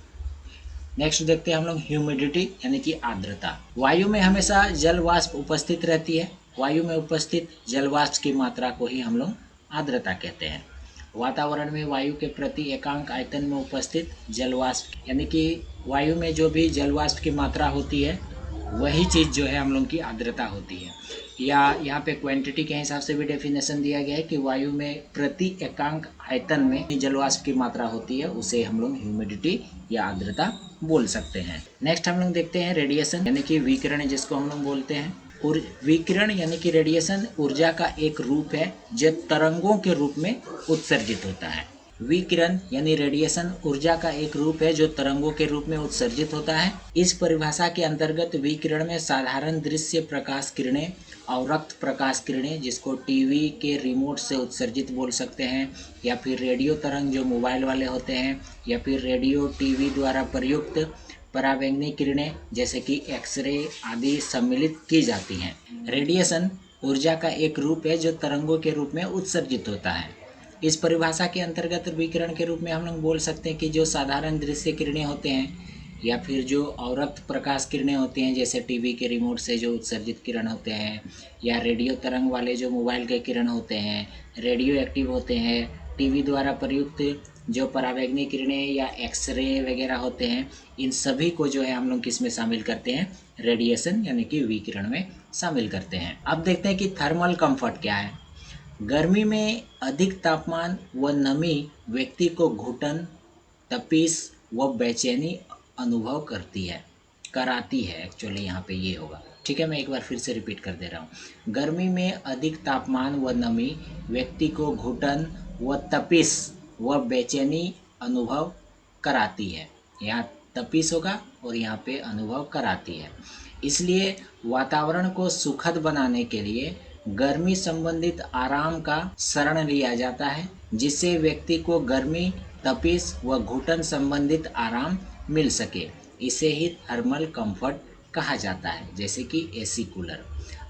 नेक्स्ट देखते हैं हम लोग ह्यूमिडिटी यानी कि आर्द्रता। वायु में हमेशा जल वाष्प उपस्थित रहती है, वायु में उपस्थित जल वाष्प की मात्रा को ही हम लोग आर्द्रता कहते हैं। वातावरण में वायु के प्रति एकांक आयतन में उपस्थित जल वाष्प यानी कि वायु में जो भी जल वाष्प की मात्रा होती है वही चीज़ जो है हम लोग की आर्द्रता होती है। या यहाँ पे क्वांटिटी के हिसाब से भी डेफिनेशन दिया गया है कि वायु में प्रति एकांक आयतन में जल वाष्प की मात्रा होती है, उसे हम लोग ह्यूमिडिटी या आर्द्रता बोल सकते हैं। नेक्स्ट हम लोग देखते हैं रेडिएशन यानी कि विकिरण, जिसको हम लोग बोलते हैं। और विकिरण यानी कि रेडिएशन ऊर्जा का एक रूप है जो तरंगों के रूप में उत्सर्जित होता है। विकिरण यानी रेडिएशन ऊर्जा का एक रूप है जो तरंगों के रूप में उत्सर्जित होता है। इस परिभाषा के अंतर्गत विकिरण में साधारण दृश्य प्रकाश किरणें, अवरक्त प्रकाश किरणें जिसको टीवी के रिमोट से उत्सर्जित बोल सकते हैं, या फिर रेडियो तरंग जो मोबाइल वाले होते हैं, या फिर रेडियो टीवी द्वारा प्रयुक्त पराबैंगनी किरणें जैसे कि एक्सरे आदि सम्मिलित की जाती हैं। रेडिएशन ऊर्जा का एक रूप है जो तरंगों के रूप में उत्सर्जित होता है। इस परिभाषा के अंतर्गत विकिरण के रूप में हम लोग बोल सकते हैं कि जो साधारण दृश्य किरणें होते हैं या फिर जो अवरक्त प्रकाश किरणें होती हैं जैसे टीवी के रिमोट से जो उत्सर्जित किरण होते हैं, या रेडियो तरंग वाले जो मोबाइल के किरण होते हैं, रेडियो एक्टिव होते हैं, टीवी द्वारा प्रयुक्त जो पराबैंगनी किरणें या एक्सरे वगैरह होते हैं, इन सभी को जो है हम लोग किस में शामिल करते हैं, रेडिएशन यानी कि विकिरण में शामिल करते हैं। अब देखते हैं कि थर्मल कंफर्ट क्या है। गर्मी में अधिक तापमान व नमी व्यक्ति को घुटन, तपिश व बेचैनी अनुभव करती है। कराती है, एक्चुअली यहाँ पे ये होगा। ठीक है, मैं एक बार फिर से रिपीट कर दे रहा हूँ। गर्मी में अधिक तापमान व नमी व्यक्ति को घुटन व तपिश व बेचैनी अनुभव कराती है। यहाँ तपिश होगा और यहाँ पे अनुभव कराती है। इसलिए वातावरण को सुखद बनाने के लिए गर्मी संबंधित आराम का शरण लिया जाता है, जिससे व्यक्ति को गर्मी, तपिश व घुटन संबंधित आराम मिल सके। इसे ही थर्मल कंफर्ट कहा जाता है, जैसे कि एसी, कूलर।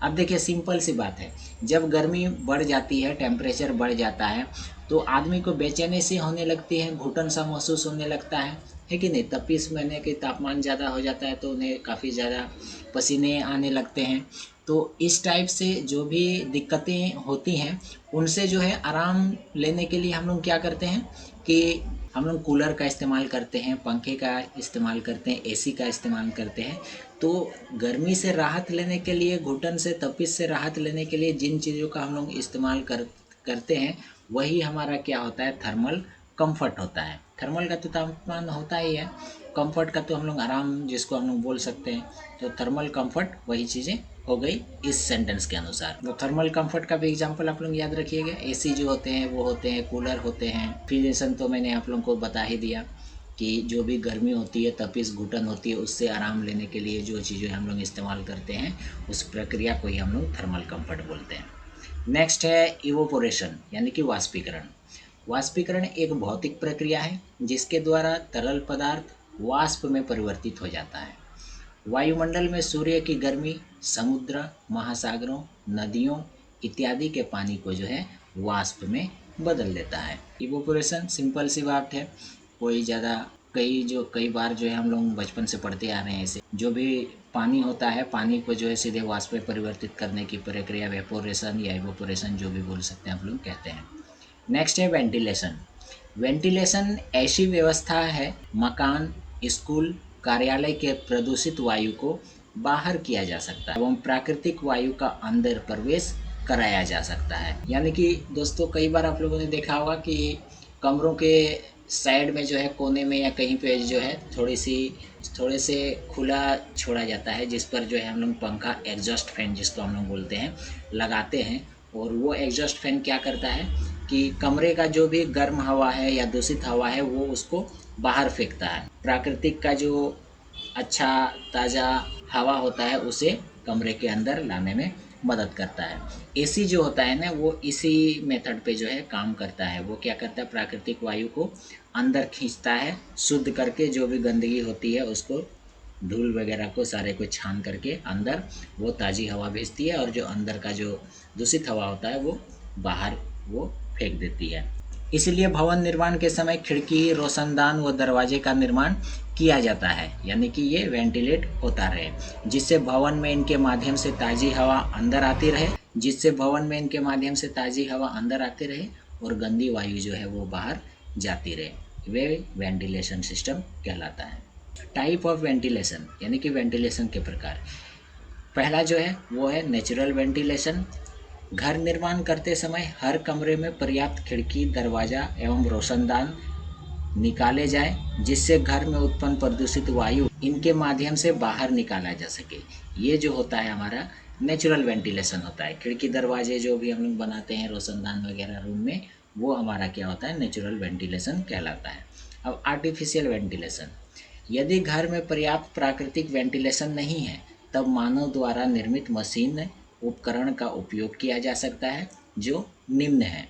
अब देखिए, सिंपल सी बात है, जब गर्मी बढ़ जाती है, टेम्परेचर बढ़ जाता है, तो आदमी को बेचैनी सी होने लगती है, घुटन सा महसूस होने लगता है कि नहीं। तपिश महीने के तापमान ज़्यादा हो जाता है तो उन्हें काफ़ी ज़्यादा पसीने आने लगते हैं। तो इस टाइप से जो भी दिक्कतें होती हैं, उनसे जो है आराम लेने के लिए हम लोग क्या करते हैं कि हम लोग कूलर का इस्तेमाल करते हैं, पंखे का इस्तेमाल करते हैं, एसी का इस्तेमाल करते हैं। तो गर्मी से राहत लेने के लिए, घुटन से, तपिश से राहत लेने के लिए जिन चीज़ों का हम लोग इस्तेमाल करते हैं, वही हमारा क्या होता है, थर्मल कंफर्ट होता है। थर्मल का तो तापमान होता ही है, कंफर्ट का तो हम लोग आराम जिसको हम लोग बोल सकते हैं। तो थर्मल कंफर्ट वही चीज़ें हो गई इस सेंटेंस के अनुसार। तो थर्मल कंफर्ट का भी एग्जांपल आप लोग याद रखिएगा। एसी जो होते हैं वो होते हैं, कूलर होते हैं। रेफ्रिजरेशन तो मैंने आप लोगों को बता ही दिया कि जो भी गर्मी होती है, तपिश, घुटन होती है, उससे आराम लेने के लिए जो चीज़ें हम लोग इस्तेमाल करते हैं, उस प्रक्रिया को ही हम लोग थर्मल कंफर्ट बोलते हैं। नेक्स्ट है इवोपोरेशन, यानी कि वाष्पीकरण। वाष्पीकरण एक भौतिक प्रक्रिया है जिसके द्वारा तरल पदार्थ वाष्प में परिवर्तित हो जाता है। वायुमंडल में सूर्य की गर्मी समुद्र, महासागरों, नदियों इत्यादि के पानी को जो है वाष्प में बदल देता है। इवोपोरेशन सिंपल सी बात है, कोई ज़्यादा कई बार जो है हम लोग बचपन से पढ़ते आ रहे हैं। ऐसे जो भी पानी होता है, पानी को जो है सीधे वाष्प में परिवर्तित करने की प्रक्रिया वेपोरेशन या इवोपोरेशन, जो भी बोल सकते हैं आप लोग, कहते हैं। नेक्स्ट है वेंटिलेशन। वेंटिलेशन ऐसी व्यवस्था है मकान, स्कूल, कार्यालय के प्रदूषित वायु को बाहर किया जा सकता है एवं प्राकृतिक वायु का अंदर प्रवेश कराया जा सकता है। यानी कि दोस्तों, कई बार आप लोगों ने देखा होगा कि कमरों के साइड में जो है, कोने में या कहीं पे जो है थोड़े से खुला छोड़ा जाता है, जिस पर जो है हम लोग पंखा, एग्जॉस्ट फैन जिसको हम लोग बोलते हैं, लगाते हैं। और वो एग्जॉस्ट फैन क्या करता है कि कमरे का जो भी गर्म हवा है या दूषित हवा है, वो उसको बाहर फेंकता है। प्राकृतिक का जो अच्छा ताज़ा हवा होता है उसे कमरे के अंदर लाने में मदद करता है। एसी जो होता है ना, वो इसी मेथड पे जो है काम करता है। वो क्या करता है, प्राकृतिक वायु को अंदर खींचता है, शुद्ध करके जो भी गंदगी होती है उसको, धूल वगैरह को सारे को छान करके अंदर वो ताज़ी हवा भेजती है, और जो अंदर का जो दूषित हवा होता है वो बाहर वो फेंक देती है। इसलिए भवन निर्माण के समय खिड़की, रोशनदान व दरवाजे का निर्माण किया जाता है, यानी कि ये वेंटिलेट होता रहे, जिससे भवन में इनके माध्यम से ताज़ी हवा अंदर आती रहे, और गंदी वायु जो है वो बाहर जाती रहे। वे वेंटिलेशन सिस्टम कहलाता है। टाइप ऑफ वेंटिलेशन, यानी कि वेंटिलेशन के प्रकार। पहला जो है वो है नेचुरल वेंटिलेशन। घर निर्माण करते समय हर कमरे में पर्याप्त खिड़की, दरवाज़ा एवं रोशनदान निकाले जाए, जिससे घर में उत्पन्न प्रदूषित वायु इनके माध्यम से बाहर निकाला जा सके। ये जो होता है हमारा नेचुरल वेंटिलेशन होता है। खिड़की, दरवाजे जो भी हम लोग बनाते हैं, रोशनदान वगैरह रूम में, वो हमारा क्या होता है, नेचुरल वेंटिलेशन कहलाता है। अब आर्टिफिशियल वेंटिलेशन। यदि घर में पर्याप्त प्राकृतिक वेंटिलेशन नहीं है, तब मानव द्वारा निर्मित मशीन उपकरण का उपयोग किया जा सकता है, जो निम्न है।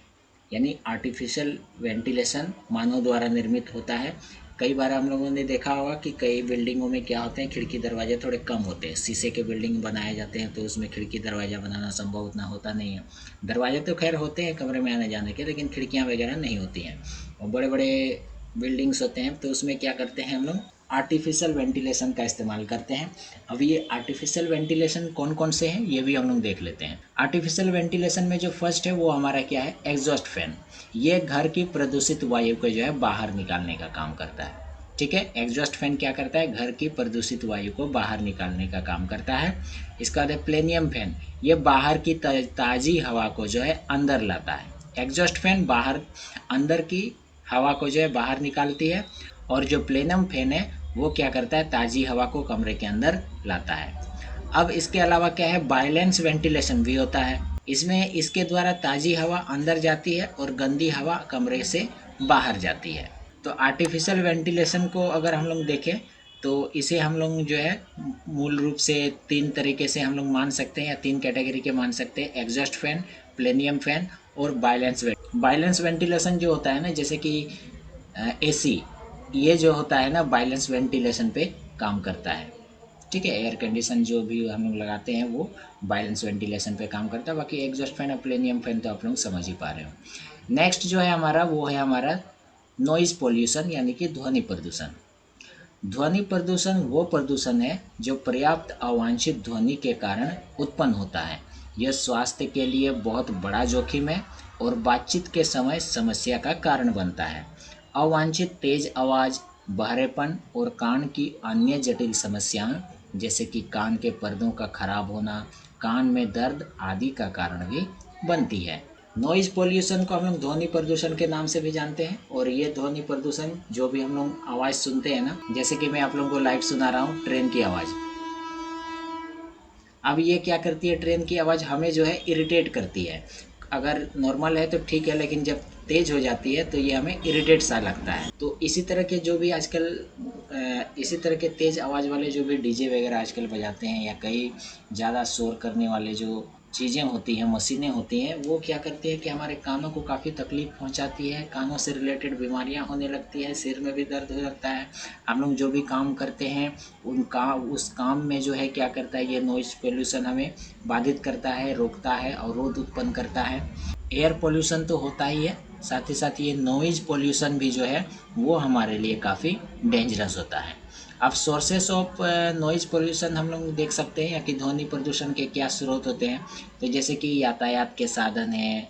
यानी आर्टिफिशियल वेंटिलेशन मानव द्वारा निर्मित होता है। कई बार हम लोगों ने देखा होगा कि कई बिल्डिंगों में क्या होते हैं, खिड़की दरवाजे थोड़े कम होते हैं। शीशे के बिल्डिंग बनाए जाते हैं तो उसमें खिड़की दरवाज़ा बनाना संभव उतना होता नहीं है। दरवाजे तो खैर होते हैं कमरे में आने जाने के, लेकिन खिड़कियाँ वगैरह नहीं होती हैं। और बड़े बड़े बिल्डिंग्स होते हैं तो उसमें क्या करते हैं हम लोग, आर्टिफिशियल वेंटिलेशन का इस्तेमाल करते हैं। अब ये आर्टिफिशियल वेंटिलेशन कौन कौन से हैं ये भी हम लोग देख लेते हैं। आर्टिफिशियल वेंटिलेशन में जो फर्स्ट है वो हमारा क्या है, एग्जॉस्ट फैन। ये घर की प्रदूषित वायु को जो है बाहर निकालने का काम करता है। ठीक है, एग्जॉस्ट फैन क्या करता है, घर की प्रदूषित वायु को बाहर निकालने का काम करता है। इसका बाद है प्लेनियम फैन। ये बाहर की ताज़ी हवा को जो है अंदर लाता है। एग्जॉस्ट फैन बाहर अंदर की हवा को जो है बाहर निकालती है, और जो प्लेनियम फैन है वो क्या करता है, ताज़ी हवा को कमरे के अंदर लाता है। अब इसके अलावा क्या है, बैलेंस वेंटिलेशन भी होता है। इसमें इसके द्वारा ताज़ी हवा अंदर जाती है और गंदी हवा कमरे से बाहर जाती है। तो आर्टिफिशियल वेंटिलेशन को अगर हम लोग देखें तो इसे हम लोग जो है मूल रूप से 3 तरीके से हम लोग मान सकते हैं, या 3 कैटेगरी के मान सकते हैं: एग्जॉस्ट फैन, प्लेनियम फैन और बैलेंस वेंटिलेशन जो होता है ना, जैसे कि एसी, ये जो होता है ना बैलेंस वेंटिलेशन पे काम करता है। ठीक है, एयर कंडीशन जो भी हम लोग लगाते हैं वो बैलेंस वेंटिलेशन पे काम करता है। बाकी एग्जॉस्ट फैन और प्लेनियम फैन तो आप लोग समझ ही पा रहे हो। नेक्स्ट जो है हमारा, वो है हमारा नॉइज़ पोल्यूशन, यानी कि ध्वनि प्रदूषण। ध्वनि प्रदूषण वो प्रदूषण है जो पर्याप्त अवांछित ध्वनि के कारण उत्पन्न होता है। यह स्वास्थ्य के लिए बहुत बड़ा जोखिम है और बातचीत के समय समस्या का कारण बनता है। अवांछित तेज आवाज़, बहरेपन और कान की अन्य जटिल समस्याएं जैसे कि कान के पर्दों का खराब होना, कान में दर्द आदि का कारण भी बनती है। नॉइज़ पोल्यूशन को हम लोग ध्वनि प्रदूषण के नाम से भी जानते हैं। और ये ध्वनि प्रदूषण जो भी हम लोग आवाज़ सुनते हैं ना, जैसे कि मैं आप लोगों को लाइव सुना रहा हूँ ट्रेन की आवाज़। अब ये क्या करती है, ट्रेन की आवाज़ हमें जो है इरिटेट करती है। अगर नॉर्मल है तो ठीक है, लेकिन जब तेज़ हो जाती है तो ये हमें इरिटेट सा लगता है। तो इसी तरह के जो भी आजकल इसी तरह के तेज़ आवाज़ वाले जो भी डीजे वगैरह आजकल बजाते हैं, या कई ज़्यादा शोर करने वाले जो चीज़ें होती हैं, मशीनें होती हैं, वो क्या करती है कि हमारे कानों को काफ़ी तकलीफ़ पहुंचाती है। कानों से रिलेटेड बीमारियां होने लगती है, सिर में भी दर्द हो लगता है। हम लोग जो भी काम करते हैं उस काम में जो है क्या करता है, ये नॉइज़ पोल्यूशन हमें बाधित करता है, रोकता है, अवरोध उत्पन्न करता है। एयर पोल्यूशन तो होता ही है, साथ ही साथ ये नॉइज़ पोल्यूशन भी जो है वो हमारे लिए काफ़ी डेंजरस होता है। अब सोर्सेस ऑफ नॉइज़ पोल्यूशन हम लोग देख सकते हैं, या कि ध्वनि प्रदूषण के क्या स्रोत होते हैं। तो जैसे कि यातायात के साधन है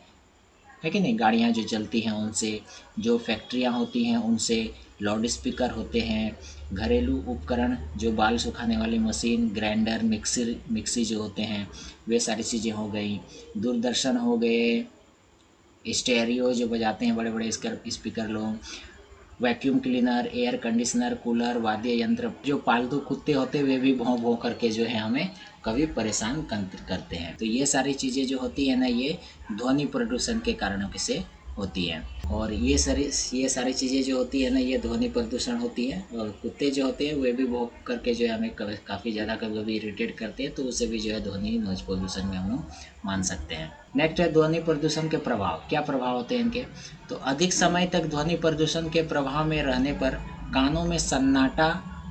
कि नहीं, गाड़ियाँ जो चलती हैं उनसे, जो फैक्ट्रियाँ होती हैं उनसे, लाउड स्पीकर होते हैं, घरेलू उपकरण जो बाल सुखाने वाली मशीन, ग्राइंडर, मिक्सी जो होते हैं, वे सारी चीज़ें हो गई। दूरदर्शन हो गए, स्टेरियो जो बजाते हैं बड़े बड़े स्पीकर लोग, vacuum cleaner, air conditioner, cooler, वाद्य यंत्र। जो पालतू कुत्ते होते हैं वे भी भौं भौं करके जो है हमें कभी परेशान करते हैं। तो ये सारी चीज़ें जो होती है ना, ये ध्वनि प्रदूषण के कारणों से होती है। और ये सारी चीज़ें जो होती है ना, ये ध्वनि प्रदूषण होती है। और कुत्ते जो होते हैं वे भी भौंक करके जो है हमें काफ़ी ज़्यादा कभी कभी इरिटेट करते हैं, तो उसे भी जो है ध्वनि नॉइज़ पोल्यूशन में हम लोग मान सकते हैं। नेक्स्ट है ध्वनि प्रदूषण के प्रभाव। क्या प्रभाव होते हैं इनके? तो अधिक समय तक ध्वनि प्रदूषण के प्रभाव में रहने पर कानों में सन्नाटा,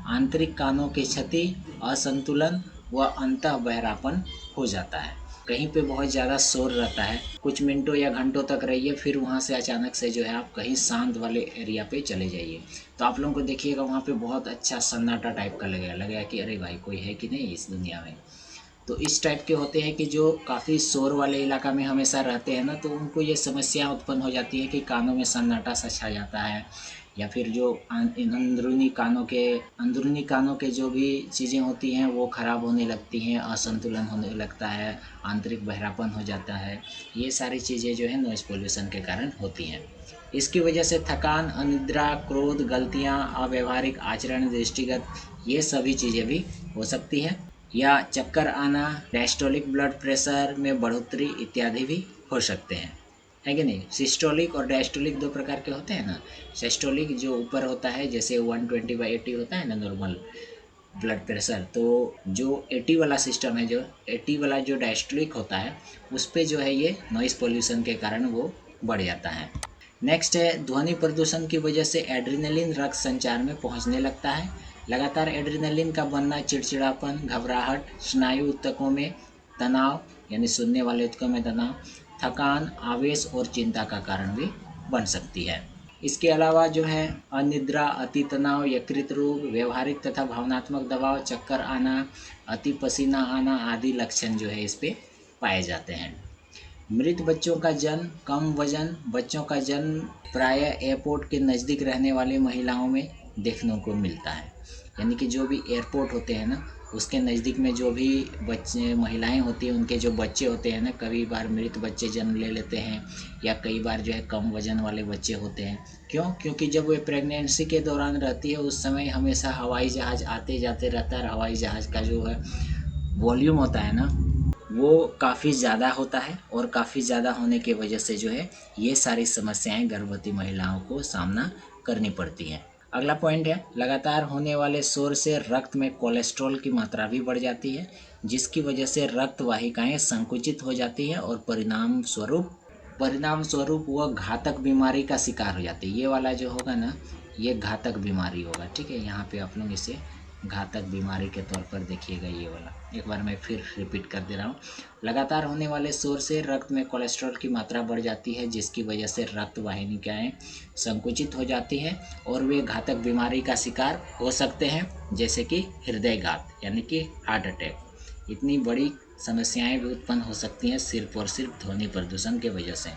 आंतरिक कानों की क्षति, असंतुलन व अंतः बहरापन हो जाता है। कहीं पे बहुत ज़्यादा शोर रहता है, कुछ मिनटों या घंटों तक रहिए, फिर वहाँ से अचानक से जो है आप कहीं शांत वाले एरिया पे चले जाइए, तो आप लोगों को देखिएगा वहाँ पे बहुत अच्छा सन्नाटा टाइप का लगेगा कि अरे भाई कोई है कि नहीं इस दुनिया में। तो इस टाइप के होते हैं कि जो काफ़ी शोर वाले इलाका में हमेशा रहते हैं ना, तो उनको ये समस्या उत्पन्न हो जाती है कि कानों में सन्नाटा सा छा जाता है, या फिर जो अंदरूनी कानों के जो भी चीज़ें होती हैं वो ख़राब होने लगती हैं, असंतुलन होने लगता है, आंतरिक बहरापन हो जाता है। ये सारी चीज़ें जो है नॉइज़ पोल्यूशन के कारण होती हैं। इसकी वजह से थकान, अनिद्रा, क्रोध, गलतियाँ, अव्यवहारिक आचरण, दृष्टिगत, ये सभी चीज़ें भी हो सकती है। या चक्कर आना, डायस्टोलिक ब्लड प्रेशर में बढ़ोतरी इत्यादि भी हो सकते हैं, है कि नहीं। सिस्टोलिक और डायस्टोलिक 2 प्रकार के होते हैं ना। सिस्टोलिक जो ऊपर होता है, जैसे 120/80 होता है ना नॉर्मल ब्लड प्रेशर, तो जो 80 वाला सिस्टम है, जो 80 वाला जो डायस्टोलिक होता है, उस पर जो है ये नॉइज़ पोल्यूशन के कारण वो बढ़ जाता है। नेक्स्ट है ध्वनि प्रदूषण की वजह से एड्रेनलिन रक्त संचार में पहुंचने लगता है। लगातार एड्रेनलिन का बनना चिड़चिड़ापन, घबराहट, स्नायु ऊतकों में तनाव यानी सुनने वाले ऊतकों में तनाव, थकान, आवेश और चिंता का कारण भी बन सकती है। इसके अलावा जो है अनिद्रा, अति तनाव, यकृत रोग, व्यवहारिक तथा भावनात्मक दबाव, चक्कर आना, अति पसीना आना आदि लक्षण जो है इस पे पाए जाते हैं। मृत बच्चों का जन्म, कम वजन बच्चों का जन्म प्रायः एयरपोर्ट के नज़दीक रहने वाली महिलाओं में देखने को मिलता है। यानी कि जो भी एयरपोर्ट होते हैं ना, उसके नज़दीक में जो भी बच्चे महिलाएं होती हैं, उनके जो बच्चे होते हैं ना, कई बार मृत बच्चे जन्म ले लेते हैं या कई बार जो है कम वजन वाले बच्चे होते हैं। क्यों? क्योंकि जब वे प्रेगनेंसी के दौरान रहती है उस समय हमेशा हवाई जहाज़ आते जाते रहता है। हवाई जहाज़ का जो है वॉल्यूम होता है ना, वो काफ़ी ज़्यादा होता है और काफ़ी ज़्यादा होने की वजह से जो है ये सारी समस्याएं गर्भवती महिलाओं को सामना करनी पड़ती हैं। अगला पॉइंट है, लगातार होने वाले शोर से रक्त में कोलेस्ट्रॉल की मात्रा भी बढ़ जाती है, जिसकी वजह से रक्त वाहिकाएं संकुचित हो जाती हैं और परिणाम स्वरूप वह घातक बीमारी का शिकार हो जाती है। ये वाला जो होगा ना, ये घातक बीमारी होगा। ठीक है, यहाँ पे आप लोग इसे घातक बीमारी के तौर पर देखिएगा। ये वाला एक बार मैं फिर रिपीट कर दे रहा हूँ। लगातार होने वाले शोर से रक्त में कोलेस्ट्रॉल की मात्रा बढ़ जाती है, जिसकी वजह से रक्त वाहिकाएं संकुचित हो जाती हैं और वे घातक बीमारी का शिकार हो सकते हैं, जैसे कि हृदयघात यानी कि हार्ट अटैक। इतनी बड़ी समस्याएं भी उत्पन्न हो सकती हैं सिर्फ और सिर्फ ध्वनि प्रदूषण की वजह से।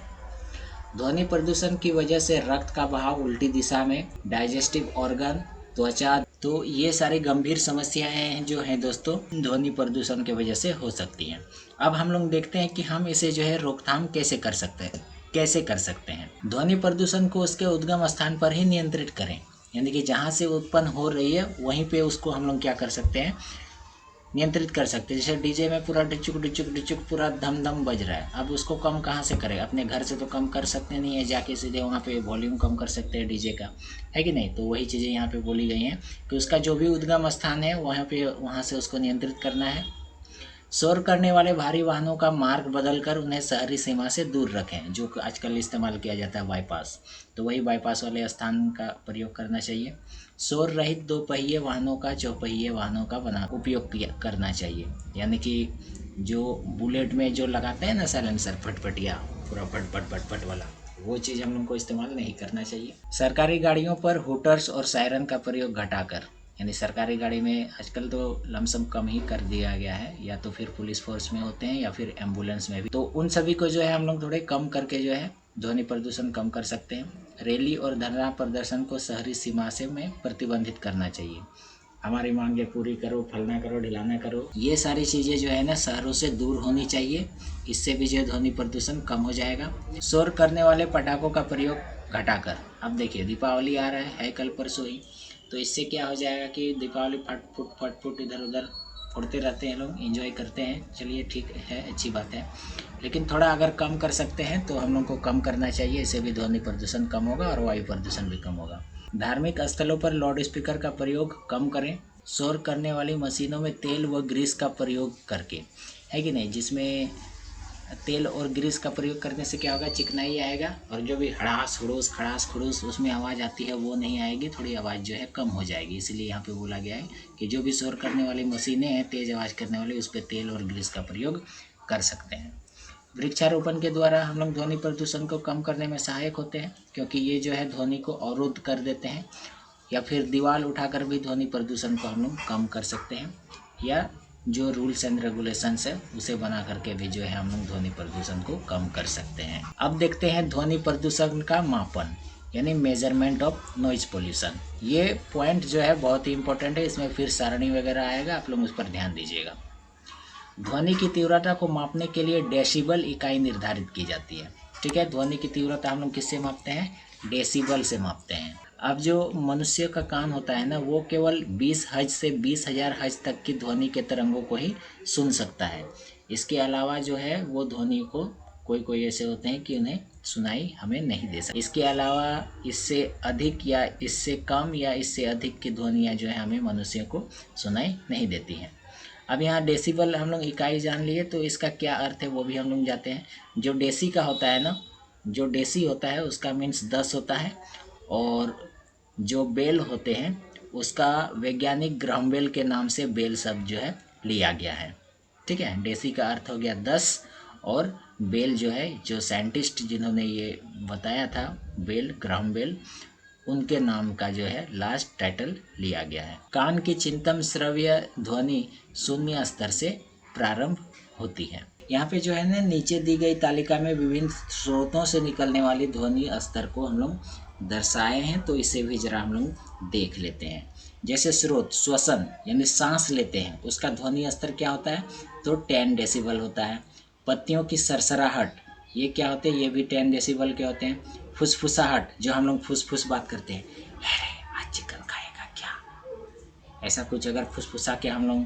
ध्वनि प्रदूषण की वजह से रक्त का बहाव उल्टी दिशा में, डाइजेस्टिव ऑर्गन, त्वचा, तो ये सारी गंभीर समस्याएं जो हैं दोस्तों ध्वनि प्रदूषण की वजह से हो सकती हैं। अब हम लोग देखते हैं कि हम इसे जो है रोकथाम कैसे कर सकते हैं। ध्वनि प्रदूषण को उसके उद्गम स्थान पर ही नियंत्रित करें, यानी कि जहाँ से उत्पन्न हो रही है वहीं पे उसको हम लोग क्या कर सकते हैं, नियंत्रित कर सकते हैं। जैसे डीजे में पूरा डिचुक डिचुक डिचुक पूरा धम धम बज रहा है, अब उसको कम कहाँ से करें? अपने घर से तो कम कर सकते नहीं है, जाके सीधे वहाँ पे वॉल्यूम कम कर सकते हैं डीजे का, है कि नहीं? तो वही चीज़ें यहाँ पे बोली गई हैं कि उसका जो भी उद्गम स्थान है वहाँ से उसको नियंत्रित करना है। शोर करने वाले भारी वाहनों का मार्ग बदलकर उन्हें शहरी सीमा से दूर रखें, जो आजकल इस्तेमाल किया जाता है बाईपास, तो वही बाईपास वाले स्थान का प्रयोग करना चाहिए। शोर रहित दो पहिए वाहनों का चौपहिए वाहनों का उपयोग करना चाहिए, यानी कि जो बुलेट में जो लगाते हैं ना साइलेंसर, फटफटिया पूरा फट फट फट फट वाला, वो चीज़ हम लोग को इस्तेमाल नहीं करना चाहिए। सरकारी गाड़ियों पर हुटर्स और सायरन का प्रयोग घटाकर, यानी सरकारी गाड़ी में आजकल तो लमसम कम ही कर दिया गया है, या तो फिर पुलिस फोर्स में होते हैं या फिर एम्बुलेंस में भी, तो उन सभी को जो है हम लोग थोड़े कम करके जो है ध्वनि प्रदूषण कम कर सकते हैं। रैली और धरना प्रदर्शन को शहरी सीमा से में प्रतिबंधित करना चाहिए। हमारी मांगे पूरी करो, फलना करो, ढिलाना करो, ये सारी चीज़ें जो है ना शहरों से दूर होनी चाहिए। इससे भी जो है ध्वनि प्रदूषण कम हो जाएगा। शोर करने वाले पटाखों का प्रयोग घटाकर, अब देखिए दीपावली आ रहा है कल परसों ही, तो इससे क्या हो जाएगा कि दीपावली फट फुट इधर उधर फोड़ते रहते हैं लोग, एंजॉय करते हैं। चलिए ठीक है, अच्छी बात है, लेकिन थोड़ा अगर कम कर सकते हैं तो हम लोग को कम करना चाहिए। इससे भी ध्वनि प्रदूषण कम होगा और वायु प्रदूषण भी कम होगा। धार्मिक स्थलों पर लाउड स्पीकर का प्रयोग कम करें। शोर करने वाली मशीनों में तेल व ग्रीस का प्रयोग करके, है कि नहीं, जिसमें तेल और ग्रीस का प्रयोग करने से क्या होगा, चिकनाई आएगा और जो भी खड़ास खड़ूस उसमें आवाज़ आती है वो नहीं आएगी, थोड़ी आवाज़ जो है कम हो जाएगी। इसलिए यहाँ पे बोला गया है कि जो भी शोर करने वाली मशीनें हैं तेज़ आवाज़ करने वाली, उस पर तेल और ग्रीस का प्रयोग कर सकते हैं। वृक्षारोपण के द्वारा हम लोग ध्वनि प्रदूषण को कम करने में सहायक होते हैं, क्योंकि ये जो है ध्वनि को अवरुद्ध कर देते हैं, या फिर दीवार उठाकर भी ध्वनि प्रदूषण को हम लोग कम कर सकते हैं, या जो रूल्स एंड रेगुलेशंस है उसे बना करके भी जो है हम लोग ध्वनि प्रदूषण को कम कर सकते हैं। अब देखते हैं ध्वनि प्रदूषण का मापन, यानी मेजरमेंट ऑफ नॉइज पोल्यूशन। ये पॉइंट जो है बहुत ही इंपॉर्टेंट है, इसमें फिर सारणी वगैरह आएगा, आप लोग उस पर ध्यान दीजिएगा। ध्वनि की तीव्रता को मापने के लिए डेसिबल इकाई निर्धारित की जाती है। ठीक है, ध्वनि की तीव्रता हम लोग किससे मापते हैं, डेसिबल से मापते हैं। अब जो मनुष्य का कान होता है ना, वो केवल 20 हर्ट्ज से 20,000 हर्ट्ज तक की ध्वनि के तरंगों को ही सुन सकता है। इसके अलावा जो है वो ध्वनि को कोई ऐसे होते हैं कि उन्हें सुनाई हमें नहीं दे सकती। इसके अलावा इससे अधिक या इससे कम या इससे अधिक की ध्वनियाँ जो है हमें मनुष्य को सुनाई नहीं देती हैं। अब यहाँ डेसिबल हम लोग इकाई जान लिए, तो इसका क्या अर्थ है वो भी हम लोग जानते हैं। जो डेसी का होता है ना, जो डेसी होता है उसका मीन्स 10 होता है, और जो बेल होते हैं उसका वैज्ञानिक ग्राहम बेल के नाम से बेल शब्द जो है लिया गया है। ठीक है, डेसी का अर्थ हो गया 10, और बेल जो है जो साइंटिस्ट जिन्होंने ये बताया था बेल, ग्राहम बेल, उनके नाम का जो है लास्ट टाइटल लिया गया है। कान की चिंतन श्रव्य ध्वनि शून्य स्तर से प्रारंभ होती है। यहाँ पे जो है ना नीचे दी गई तालिका में विभिन्न स्रोतों से निकलने वाली ध्वनि स्तर को हम लोग दर्शाए हैं, तो इसे भी ज़रा हम लोग देख लेते हैं। जैसे स्रोत श्वसन यानी सांस लेते हैं, उसका ध्वनि स्तर क्या होता है, तो 10 डेसिबल होता है। पत्तियों की सरसराहट, ये क्या होते हैं, ये भी 10 डेसिबल के होते हैं। फुसफुसाहट, जो हम लोग फुसफुस बात करते हैं, अरे आज चिकन खाएगा क्या, ऐसा कुछ अगर फुसफुसा के हम लोग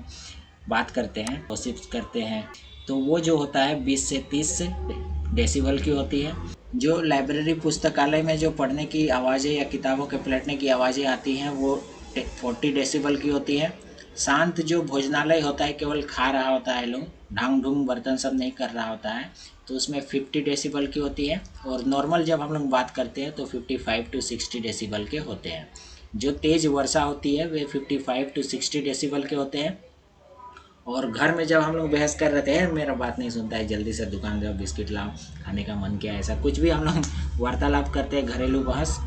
बात करते हैं, कोशिश करते हैं, तो वो जो होता है 20 से 30 डेसिबल की होती है। जो लाइब्रेरी पुस्तकालय में जो पढ़ने की आवाज़ें या किताबों के पलटने की आवाज़ें आती हैं, वो 40 डेसिबल की होती है। शांत जो भोजनालय होता है, केवल खा रहा होता है लोग, ढांग ढूंग बर्तन सब नहीं कर रहा होता है, तो उसमें 50 डेसिबल की होती है। और नॉर्मल जब हम लोग बात करते हैं तो 55 टू 60 डेसिबल के होते हैं। जो तेज़ वर्षा होती है वे 55 टू 60 डेसिबल के होते हैं। और घर में जब हम लोग बहस कर रहे थे, मेरा बात नहीं सुनता है, जल्दी से दुकान जाओ, बिस्किट लाओ, खाने का मन किया, ऐसा कुछ भी हम लोग वार्तालाप करते हैं, घरेलू बहस,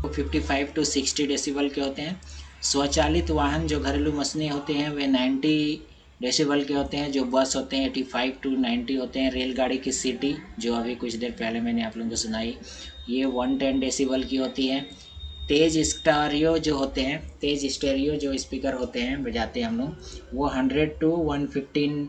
तो 55 टू 60 डेसिबल के होते हैं। स्वचालित वाहन जो घरेलू मशीनें होते हैं वे 90 डेसिबल के होते हैं। जो बस होते हैं 85 टू 90 होते हैं। रेलगाड़ी की सीटी, जो अभी कुछ देर पहले मैंने आप लोगों को सुनाई, ये 110 डेसिबल की होती है। तेज स्टेरियो जो होते हैं, तेज स्टेरियो जो स्पीकर होते हैं बजाते हैं हम लोग, वो 100 टू 115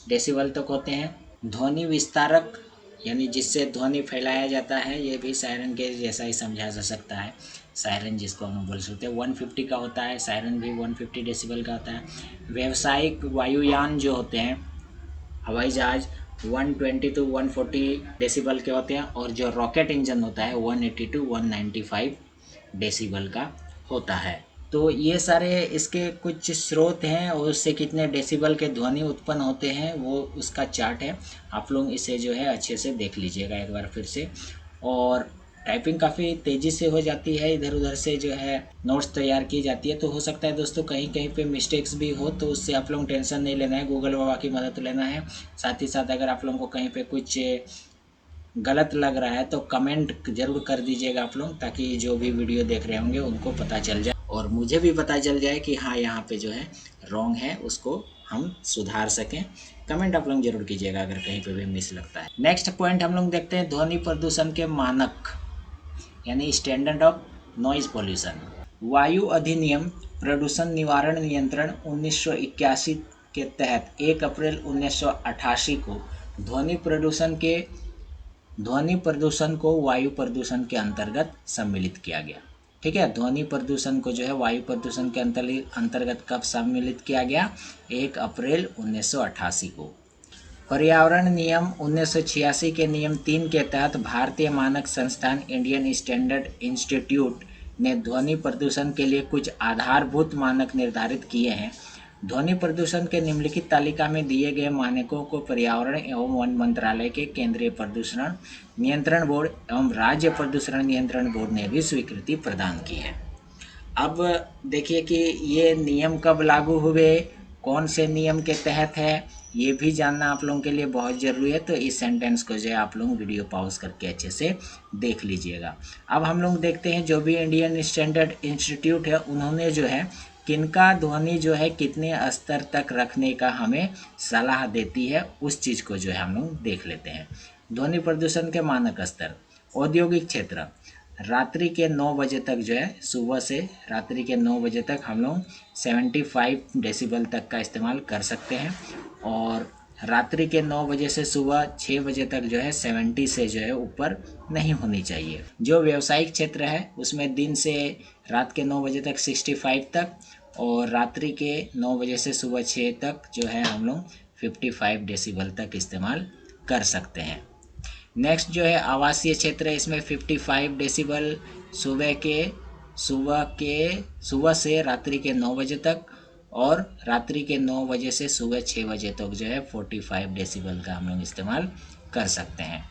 डेसिबल तक होते हैं। ध्वनि विस्तारक यानी जिससे ध्वनि फैलाया जाता है, ये भी सायरन के जैसा ही समझा जा सकता है। सायरन जिसको हम बोल सकते हैं 150 का होता है, सायरन भी 150 डेसिबल का होता है। व्यावसायिक वायुयान जो होते हैं, हवाई जहाज, 120 टू 140 डेसिबल के होते हैं। और जो रॉकेट इंजन होता है 180 टू 195 डेसिबल का होता है। तो ये सारे इसके कुछ स्रोत हैं और उससे कितने डेसिबल के ध्वनि उत्पन्न होते हैं, वो उसका चार्ट है। आप लोग इसे जो है अच्छे से देख लीजिएगा एक बार फिर से। और टाइपिंग काफ़ी तेज़ी से हो जाती है, इधर उधर से जो है नोट्स तैयार की जाती है, तो हो सकता है दोस्तों कहीं कहीं पे मिस्टेक्स भी हो, तो उससे आप लोग टेंशन नहीं लेना है, गूगल बाबा की मदद लेना है। साथ ही साथ अगर आप लोगों को कहीं पे कुछ गलत लग रहा है तो कमेंट ज़रूर कर दीजिएगा आप लोग, ताकि जो भी वीडियो देख रहे होंगे उनको पता चल जाए और मुझे भी पता चल जाए कि हाँ यहाँ पे जो है रॉन्ग है, उसको हम सुधार सकें। कमेंट आप लोग जरूर कीजिएगा अगर कहीं पे भी मिस लगता है। नेक्स्ट पॉइंट हम लोग देखते हैं ध्वनि प्रदूषण के मानक यानी स्टैंडर्ड ऑफ नॉइज पॉल्यूशन। वायु अधिनियम प्रदूषण निवारण नियंत्रण 1981 के तहत 1 अप्रैल 1988 को ध्वनि प्रदूषण को वायु प्रदूषण के अंतर्गत सम्मिलित किया गया। ठीक है, ध्वनि प्रदूषण को जो है वायु प्रदूषण के अंतर्गत कब सम्मिलित किया गया, 1 अप्रैल 1988 को। पर्यावरण नियम 1986 के नियम 3 के तहत भारतीय मानक संस्थान इंडियन स्टैंडर्ड इंस्टीट्यूट ने ध्वनि प्रदूषण के लिए कुछ आधारभूत मानक निर्धारित किए हैं। ध्वनि प्रदूषण के निम्नलिखित तालिका में दिए गए मानकों को पर्यावरण एवं वन मंत्रालय के केंद्रीय प्रदूषण नियंत्रण बोर्ड एवं राज्य प्रदूषण नियंत्रण बोर्ड ने भी स्वीकृति प्रदान की है। अब देखिए कि ये नियम कब लागू हुए, कौन से नियम के तहत है, ये भी जानना आप लोगों के लिए बहुत ज़रूरी है। तो इस सेंटेंस को जो है आप लोग वीडियो पॉज करके अच्छे से देख लीजिएगा। अब हम लोग देखते हैं जो भी इंडियन स्टैंडर्ड इंस्टीट्यूट है, उन्होंने जो है किनका ध्वनि जो है कितने स्तर तक रखने का हमें सलाह देती है, उस चीज़ को जो है हम लोग देख लेते हैं। ध्वनि प्रदूषण के मानक स्तर। औद्योगिक क्षेत्र, रात्रि के 9 बजे तक जो है, सुबह से रात्रि के 9 बजे तक हम लोग 75 डेसिबल तक का इस्तेमाल कर सकते हैं। और रात्रि के 9 बजे से सुबह 6 बजे तक जो है 70 से जो है ऊपर नहीं होनी चाहिए। जो व्यावसायिक क्षेत्र है उसमें दिन से रात के 9 बजे तक 65 तक, और रात्रि के 9 बजे से सुबह 6 तक जो है हम लोग 55 डेसिबल तक इस्तेमाल कर सकते हैं। नेक्स्ट जो है आवासीय क्षेत्र है, इसमें 55 डेसिबल सुबह से रात्रि के 9 बजे तक, और रात्रि के 9 बजे से सुबह 6 बजे तक जो है 45 डेसिबल का हम लोग इस्तेमाल कर सकते हैं।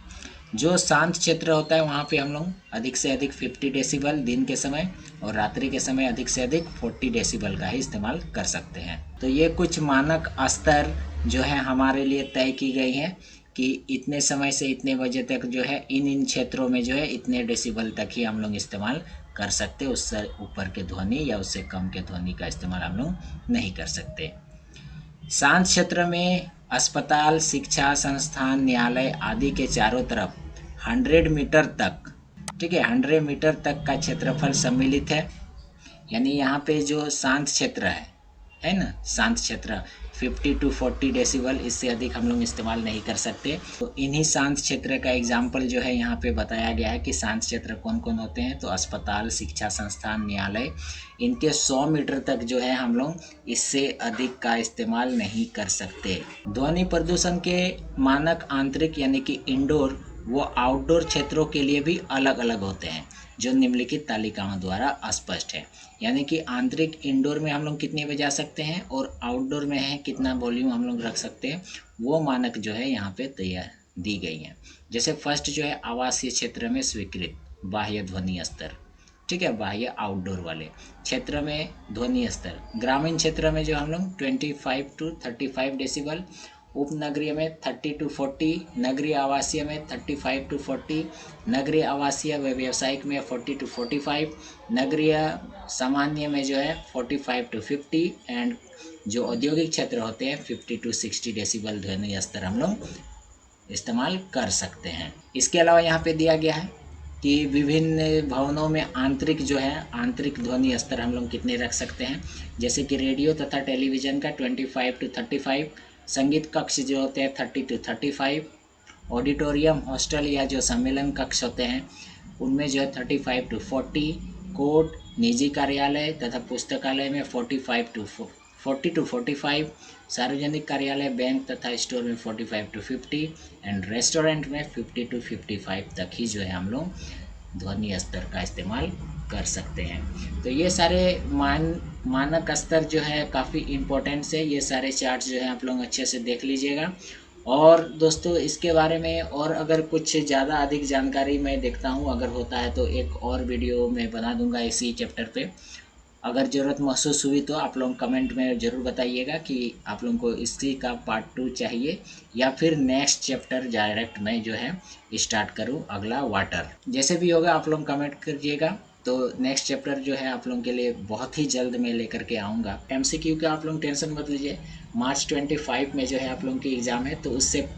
जो शांत क्षेत्र होता है वहाँ पे हम लोग अधिक से अधिक 50 डेसिबल दिन के समय, और रात्रि के समय अधिक से अधिक 40 डेसिबल का ही इस्तेमाल कर सकते हैं। तो ये कुछ मानक स्तर जो है हमारे लिए तय की गई है कि इतने समय से इतने बजे तक जो है इन क्षेत्रों में जो है इतने डेसिबल तक ही हम लोग इस्तेमाल कर सकते, उससे ऊपर के ध्वनि या उससे कम के ध्वनि का इस्तेमाल हम लोग नहीं कर सकते। शांत क्षेत्र में अस्पताल, शिक्षा संस्थान, न्यायालय आदि के चारों तरफ 100 मीटर तक ठीक है, 100 मीटर तक का क्षेत्रफल सम्मिलित है। यानी यहाँ पे जो शांत क्षेत्र है ना, शांत क्षेत्र 50 to 40 डेसिबल, इससे अधिक हम लोग इस्तेमाल नहीं कर सकते। तो इन्हीं शांत क्षेत्र का एग्जाम्पल जो है यहाँ पे बताया गया है कि शांत क्षेत्र कौन कौन होते हैं। तो अस्पताल, शिक्षा संस्थान, न्यायालय, इनके 100 मीटर तक जो है हम लोग इससे अधिक का इस्तेमाल नहीं कर सकते। ध्वनि प्रदूषण के मानक आंतरिक यानी कि इंडोर व आउटडोर क्षेत्रों के लिए भी अलग अलग होते हैं, जो निम्नलिखित तालिकाओं द्वारा स्पष्ट है। यानी कि आंतरिक इंडोर में हम लोग कितने बजा सकते हैं और आउटडोर में है कितना वॉल्यूम हम लोग रख सकते हैं, वो मानक जो है यहाँ पे तैयार दी गई हैं। जैसे फर्स्ट जो है आवासीय क्षेत्र में स्वीकृत बाह्य ध्वनि स्तर, ठीक है, बाह्य आउटडोर वाले क्षेत्र में ध्वनि स्तर। ग्रामीण क्षेत्र में जो हम लोग 25 to 35 डेसिबल, उपनगरीय में 30 to 40, नगरीय आवासीय में 35 to 40, नगरीय आवासीय व व्यावसायिक में 40 to 45, नगरीय सामान्य में जो है 45 to 50 एंड जो औद्योगिक क्षेत्र होते हैं 50 to 60 डेसिबल ध्वनि स्तर हम लोग इस्तेमाल कर सकते हैं। इसके अलावा यहाँ पे दिया गया है कि विभिन्न भवनों में आंतरिक जो है आंतरिक ध्वनि स्तर हम लोग कितने रख सकते हैं। जैसे कि रेडियो तथा टेलीविज़न का 25 to 35, संगीत कक्ष जो होते हैं 30 to 35, ऑडिटोरियम, हॉस्टल या जो सम्मेलन कक्ष होते हैं उनमें जो है 35 to 40, कोर्ट, निजी कार्यालय तथा पुस्तकालय में 40 to 45, सार्वजनिक कार्यालय, बैंक तथा स्टोर में 45 to 50 एंड रेस्टोरेंट में 50 to 55 तक ही जो है हम लोग ध्वनि स्तर का इस्तेमाल कर सकते हैं। तो ये सारे मानक स्तर जो है काफ़ी इम्पोर्टेंट है। ये सारे चार्ट जो है आप लोग अच्छे से देख लीजिएगा। और दोस्तों इसके बारे में और अगर कुछ ज़्यादा अधिक जानकारी मैं देखता हूँ, अगर होता है तो एक और वीडियो मैं बना दूंगा इसी चैप्टर पे। अगर ज़रूरत महसूस हुई तो आप लोग कमेंट में ज़रूर बताइएगा कि आप लोगों को इसी का पार्ट 2 चाहिए या फिर नेक्स्ट चैप्टर डायरेक्ट मैं जो है स्टार्ट करूं अगला वाटर। जैसे भी होगा आप लोग कमेंट करिएगा। तो नेक्स्ट चैप्टर जो है आप लोगों के लिए बहुत ही जल्द मैं लेकर के आऊँगा। MCQ का आप लोग टेंशन मत लीजिए, मार्च 25 में जो है आप लोगों की एग्ज़ाम है, तो उससे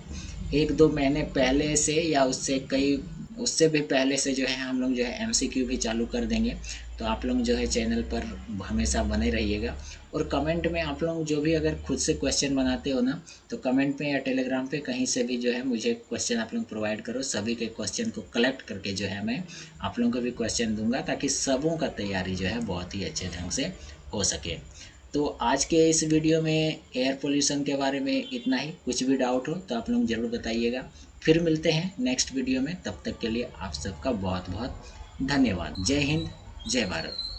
1-2 महीने पहले से या उससे भी पहले से जो है हम लोग जो है MCQ भी चालू कर देंगे। तो आप लोग जो है चैनल पर हमेशा बने रहिएगा। और कमेंट में आप लोग जो भी अगर खुद से क्वेश्चन बनाते हो ना, तो कमेंट में या टेलीग्राम पे कहीं से भी जो है मुझे क्वेश्चन आप लोग प्रोवाइड करो। सभी के क्वेश्चन को कलेक्ट करके जो है मैं आप लोगों को भी क्वेश्चन दूंगा, ताकि सबों का तैयारी जो है बहुत ही अच्छे ढंग से हो सके। तो आज के इस वीडियो में एयर पोल्यूशन के बारे में इतना ही। कुछ भी डाउट हो तो आप लोग ज़रूर बताइएगा। फिर मिलते हैं नेक्स्ट वीडियो में, तब तक के लिए आप सबका बहुत बहुत धन्यवाद। जय हिंद, जय भारत।